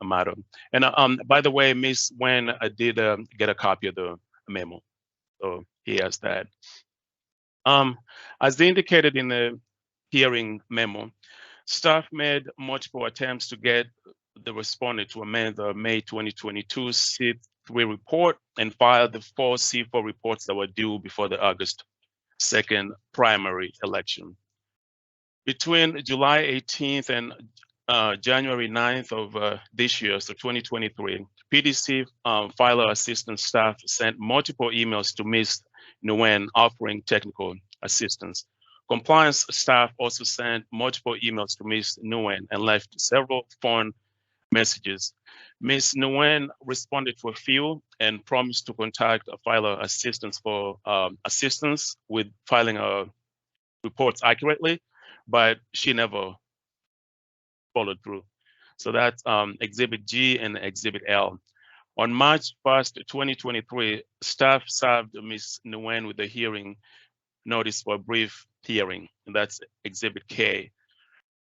[SPEAKER 9] matter. And by the way, Ms. Nguyen did get a copy of the memo, so he has that. As indicated in the hearing memo, staff made multiple attempts to get the respondent to amend the May 2022 C3 report and file the 4 C4 reports that were due before the August 2nd primary election. Between July 18th and January 9th of this year, so 2023, PDC filer assistant staff sent multiple emails to Ms. Nguyen offering technical assistance. Compliance staff also sent multiple emails to Ms. Nguyen and left several phone messages. Ms. Nguyen responded to a few and promised to contact a filer assistance for assistance with filing reports accurately, but she never followed through. So that's Exhibit G and Exhibit L. On March 1st, 2023, staff served Ms. Nguyen with a hearing notice for a brief hearing, and that's Exhibit K.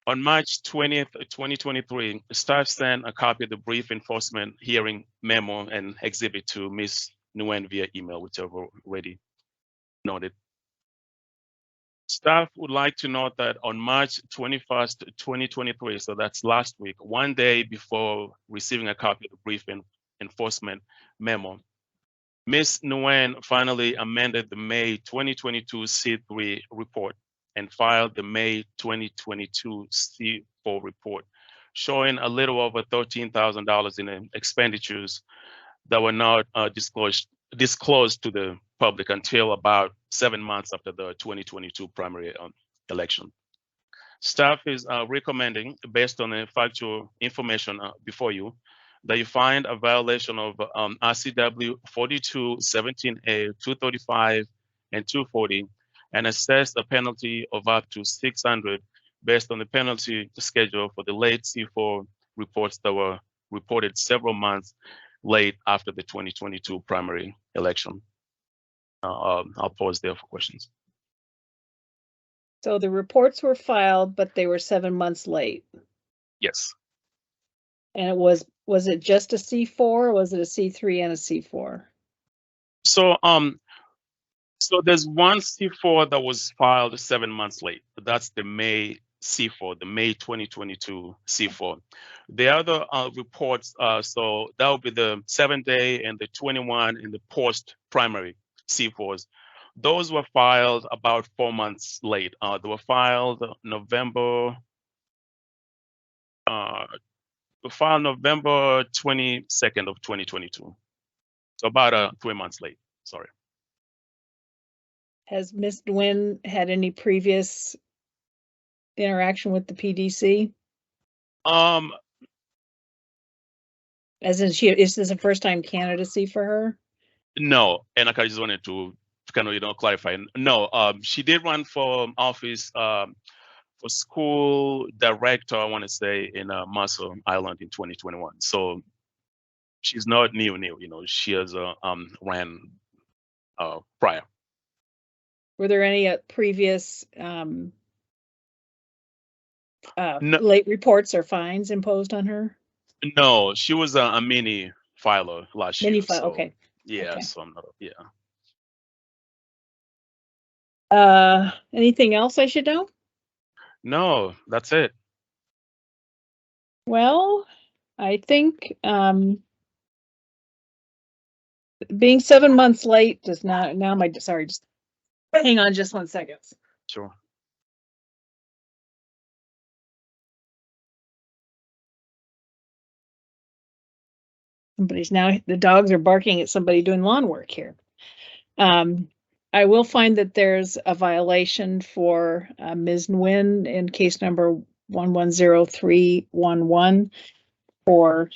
[SPEAKER 9] On March 20th, 2023, staff sent a copy of the brief enforcement hearing memo and exhibit to Ms. Nguyen via email, which I've already Noted. Staff would like to note that on March 21st, 2023, so that's last week, one day before receiving a copy of the brief enforcement memo, Ms. Nguyen finally amended the May 2022 C3 report and filed the May 2022 C4 report, showing a little over $13,000 in expenditures that were not disclosed to the public until about 7 months after the 2022 primary election. Staff is recommending, based on the factual information before you, that you find a violation of RCW 4217A 235 and 240 and assess a penalty of up to $600 based on the penalty schedule for the late C4 reports that were reported several months late after the 2022 primary election. I'll pause there for questions.
[SPEAKER 1] So the reports were filed, but they were 7 months late.
[SPEAKER 9] Yes.
[SPEAKER 1] And it was it just a C4 or was it a C3 and a C4?
[SPEAKER 9] So so there's one C4 that was filed 7 months late. That's the May C4, the May 2022 C4. The other reports, so that would be the 7-day and the 21 and the post-primary C4s. Those were filed about 4 months late. They were filed November 22nd of 2022. So about 3 months late, sorry.
[SPEAKER 1] Has Ms. Nguyen had any previous interaction with the PDC? As in, is this a first-time candidacy for her?
[SPEAKER 9] No, and I just wanted to kind of clarify. No, she did run for office for school director, I want to say, in Muscle Island in 2021. So she's not new. She has ran prior.
[SPEAKER 1] Were there any previous late reports or fines imposed on her?
[SPEAKER 9] No, she was a mini filer last year.
[SPEAKER 1] So, okay.
[SPEAKER 9] Yeah,
[SPEAKER 1] okay.
[SPEAKER 9] so I'm not, yeah.
[SPEAKER 1] Anything else I should know?
[SPEAKER 9] No, that's it.
[SPEAKER 1] Well, I think being 7 months late does not, sorry, just hang on just 1 second.
[SPEAKER 9] Sure.
[SPEAKER 1] The dogs are barking at somebody doing lawn work here. I will find that there's a violation for Ms. Nguyen in case number 110311 for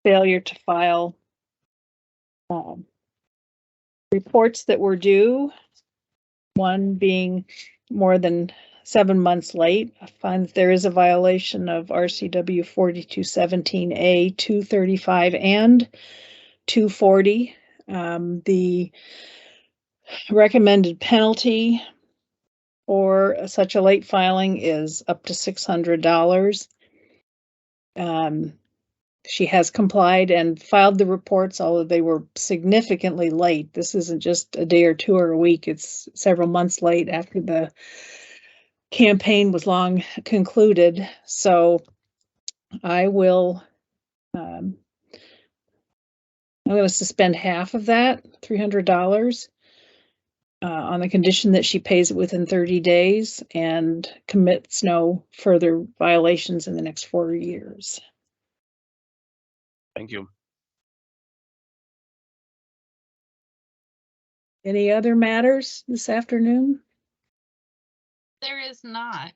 [SPEAKER 1] failure to file reports that were due, one being more than 7 months late. I find that there is a violation of RCW 4217A 235 and 240. The recommended penalty for such a late filing is up to $600. She has complied and filed the reports, although they were significantly late. This isn't just a day or two or a week, it's several months late after the campaign was long concluded. So I will, I'm going to suspend half of that, $300, on the condition that she pays it within 30 days and commits no further violations in the next 4 years.
[SPEAKER 9] Thank you.
[SPEAKER 1] Any other matters this afternoon?
[SPEAKER 2] There is not.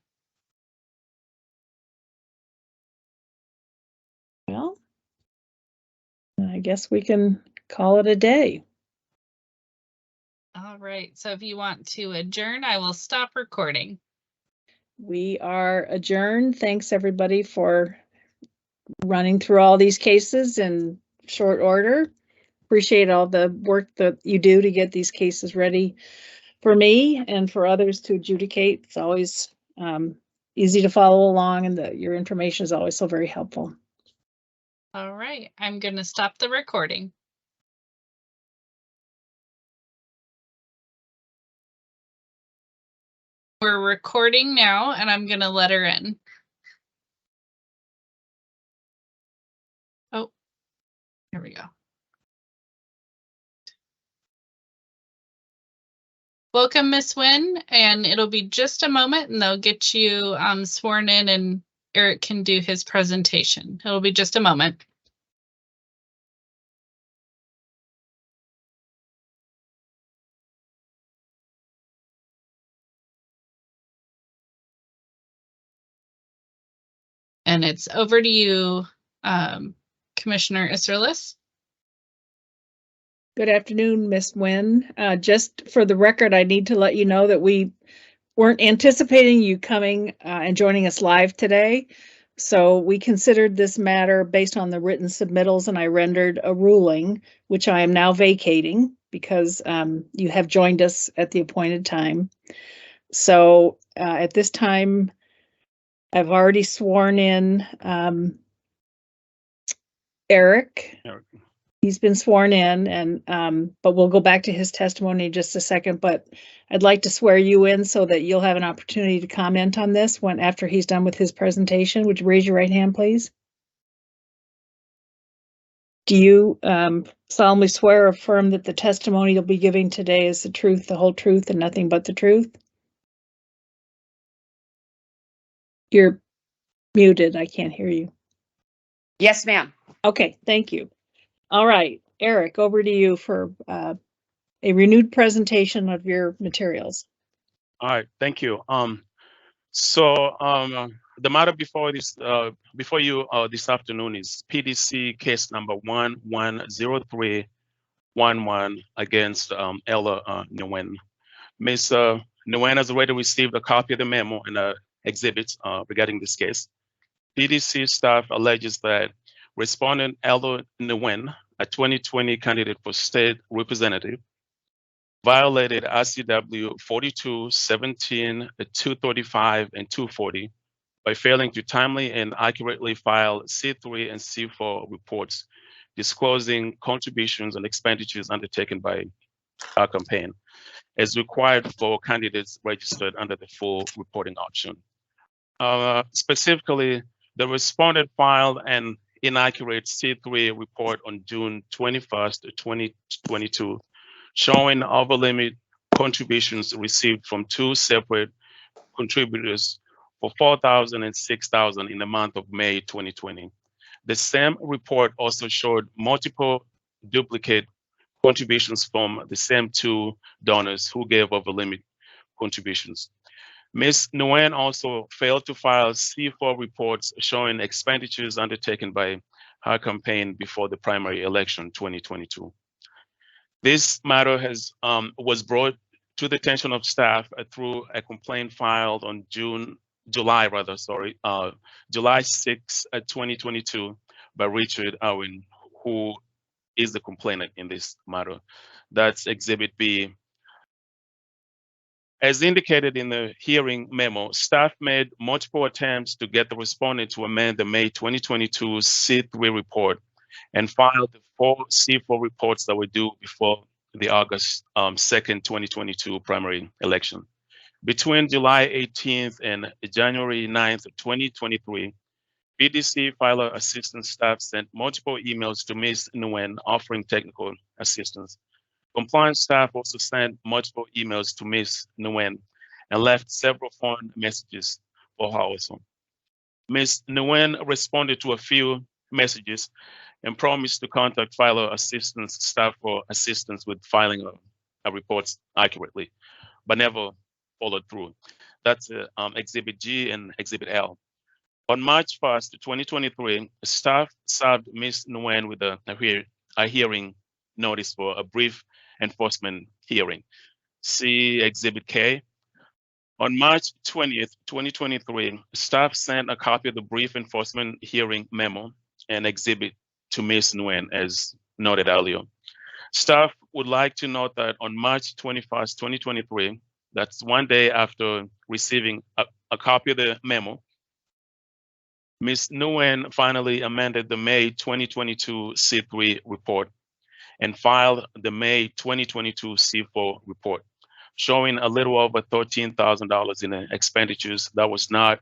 [SPEAKER 1] Well, I guess we can call it a day.
[SPEAKER 2] All right. So if you want to adjourn, I will stop recording.
[SPEAKER 1] We are adjourned. Thanks everybody for running through all these cases in short order. Appreciate all the work that you do to get these cases ready for me and for others to adjudicate. It's always easy to follow along, and your information is always so very helpful.
[SPEAKER 2] All right. I'm going to stop the recording. We're recording now, and I'm going to let her in. Oh, here we go. Welcome, Miss Nguyen, and it'll be just a moment, and they'll get you sworn in, and Eric can do his presentation. It'll be just a moment. And it's over to you, Commissioner Isserlis.
[SPEAKER 1] Good afternoon, Ms. Nguyen. Just for the record, I need to let you know that we weren't anticipating you coming and joining us live today. So we considered this matter based on the written submittals, and I rendered a ruling, which I am now vacating because you have joined us at the appointed time. So at this time, I've already sworn in Eric. He's been sworn in, and but we'll go back to his testimony in just a second. But I'd like to swear you in so that you'll have an opportunity to comment on this after he's done with his presentation. Would you raise your right hand, please? Do you solemnly swear or affirm that the testimony you'll be giving today is the truth, the whole truth, and nothing but the truth? You're muted. I can't hear you.
[SPEAKER 10] Yes, ma'am.
[SPEAKER 1] Okay, thank you. All right, Eric, over to you for a renewed presentation of your materials.
[SPEAKER 9] All right, thank you. The matter before you this afternoon is PDC case number 110311 against Ella Nguyen. Ms. Nguyen has already received a copy of the memo and exhibits regarding this case. PDC staff alleges that respondent Ella Nguyen, a 2020 candidate for state representative, violated RCW 42, 17, 235, and 240 by failing to timely and accurately file C3 and C4 reports disclosing contributions and expenditures undertaken by our campaign, as required for candidates registered under the full reporting option. Specifically, the respondent filed an inaccurate C3 report on June 21st, 2022, showing over-limit contributions received from two separate contributors for $4,000 and $6,000 in the month of May 2020. The same report also showed multiple duplicate contributions from the same two donors who gave over-limit contributions. Ms. Nguyen also failed to file C4 reports showing expenditures undertaken by her campaign before the primary election 2022. This matter was brought to the attention of staff through a complaint filed on July 6, 2022 by Richard Owen, who is the complainant in this matter. That's Exhibit B. As indicated in the hearing memo, staff made multiple attempts to get the respondent to amend the May 2022 C3 report and filed the 4 C4 reports that were due before the August 2nd, 2022 primary election. Between July 18th and January 9th of 2023, PDC filer assistant staff sent multiple emails to Ms. Nguyen offering technical assistance. Compliance staff also sent multiple emails to Ms. Nguyen and left several phone messages for her also. Ms. Nguyen responded to a few messages and promised to contact filer assistance staff for assistance with filing reports accurately, but never followed through. That's Exhibit G and Exhibit L. On March 1st, 2023, staff served Ms. Nguyen with a hearing notice for a brief enforcement hearing. See Exhibit K. On March 20th, 2023, staff sent a copy of the brief enforcement hearing memo and exhibit to Ms. Nguyen, as noted earlier. Staff would like to note that on March 21st, 2023, that's one day after receiving a copy of the memo, Ms. Nguyen finally amended the May 2022 C3 report and filed the May 2022 C4 report. showing a little over $13,000 in expenditures that was not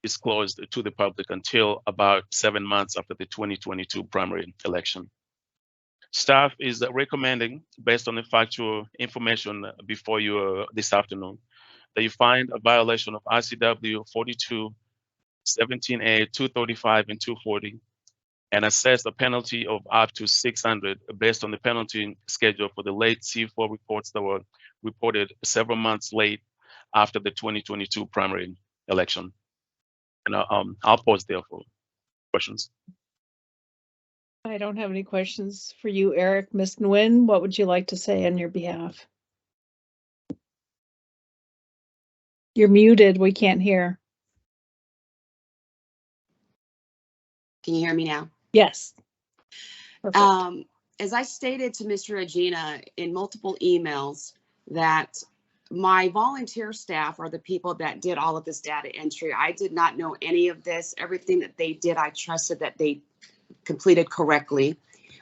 [SPEAKER 9] disclosed to the public until about 7 months after the 2022 primary election. Staff is recommending, based on the factual information before you this afternoon, that you find a violation of RCW 42-17A, 235, and 240, and assess a penalty of up to $600 based on the penalty schedule for the late C4 reports that were reported several months late after the 2022 primary election. And I'll pause there for questions.
[SPEAKER 1] I don't have any questions for you, Eric. Ms. Nguyen, what would you like to say on your behalf? You're muted. We can't hear.
[SPEAKER 10] Can you hear me now?
[SPEAKER 1] Yes. Perfect.
[SPEAKER 10] As I stated to Mr. Agena in multiple emails, that my volunteer staff are the people that did all of this data entry. I did not know any of this. Everything that they did, I trusted that they completed correctly.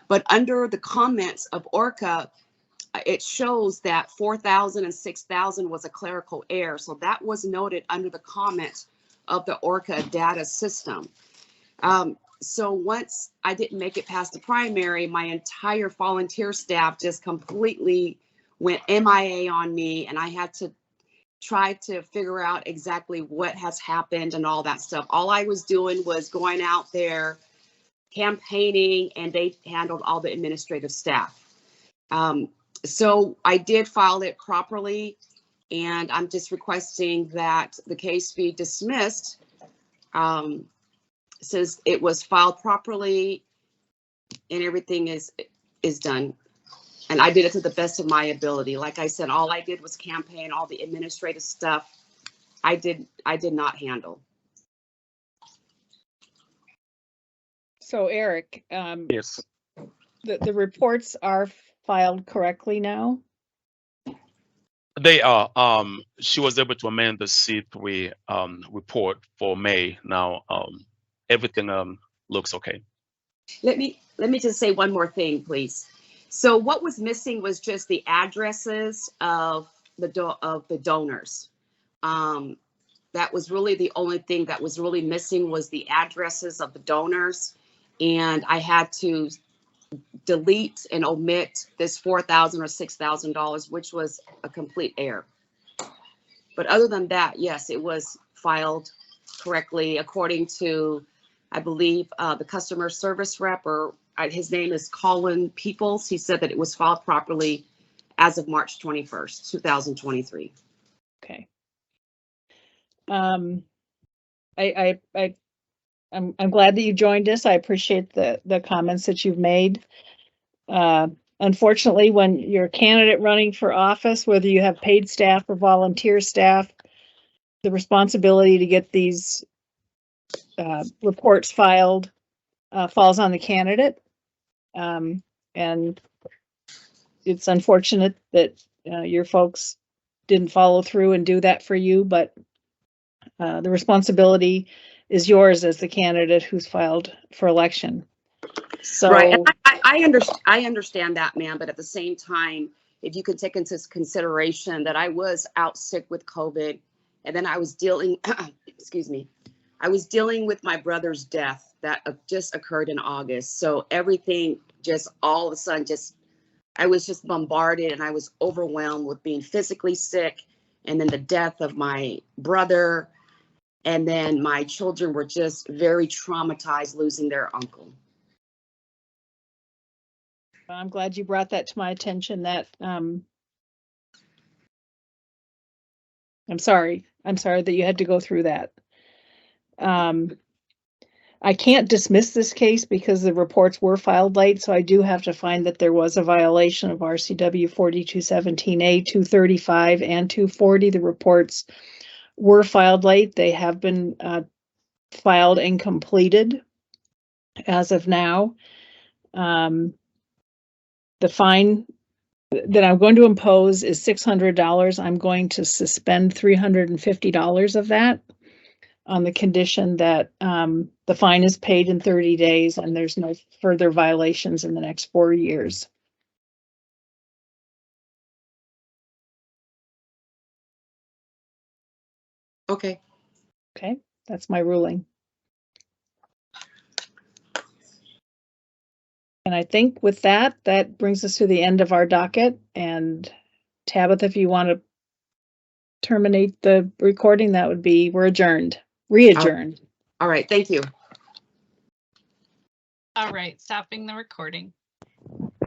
[SPEAKER 10] But under the comments of ORCA, it shows that 4,000 and 6,000 was a clerical error. So that was noted under the comments of the ORCA data system. So once I didn't make it past the primary, my entire volunteer staff just completely went MIA on me, and I had to try to figure out exactly what has happened and all that stuff. All I was doing was going out there, campaigning, and they handled all the administrative staff. So I did file it properly, and I'm just requesting that the case be dismissed. Since it was filed properly and everything is done. And I did it to the best of my ability. Like I said, all I did was campaign, all the administrative stuff I did not handle.
[SPEAKER 1] So Eric,
[SPEAKER 9] Yes.
[SPEAKER 1] the reports are filed correctly now?
[SPEAKER 9] They are. She was able to amend the C3 report for May. Now everything looks okay.
[SPEAKER 10] Let me just say one more thing, please. So what was missing was just the addresses of the donors. That was really the only thing that was really missing, was the addresses of the donors, and I had to delete and omit this $4,000 or $6,000, which was a complete error. But other than that, yes, it was filed correctly according to, I believe, the customer service rep, or his name is Colin Peoples. He said that it was filed properly as of March 21st, 2023.
[SPEAKER 1] Okay. I'm glad that you joined us. I appreciate the comments that you've made. Unfortunately, when you're a candidate running for office, whether you have paid staff or volunteer staff, the responsibility to get these reports filed falls on the candidate. And it's unfortunate that your folks didn't follow through and do that for you, but the responsibility is yours as the candidate who's filed for election. So
[SPEAKER 10] right, and I understand that, ma'am, but at the same time, if you could take into consideration that I was out sick with COVID, and then I was dealing, excuse me, I was dealing with my brother's death that just occurred in August. So everything just all of a sudden I was just bombarded, and I was overwhelmed with being physically sick, and then the death of my brother. And then my children were just very traumatized losing their uncle.
[SPEAKER 1] I'm glad you brought that to my attention. That I'm sorry that you had to go through that. I can't dismiss this case because the reports were filed late, so I do have to find that there was a violation of RCW 4217A, 235, and 240. The reports were filed late. They have been filed and completed as of now. The fine that I'm going to impose is $600. I'm going to suspend $350 of that on the condition that the fine is paid in 30 days and there's no further violations in the next 4 years.
[SPEAKER 10] Okay.
[SPEAKER 1] Okay, that's my ruling. And I think with that, that brings us to the end of our docket. And Tabitha, if you want to terminate the recording, that would be, we're adjourned, re-adjourned.
[SPEAKER 10] All right. Thank you.
[SPEAKER 2] All right, stopping the recording.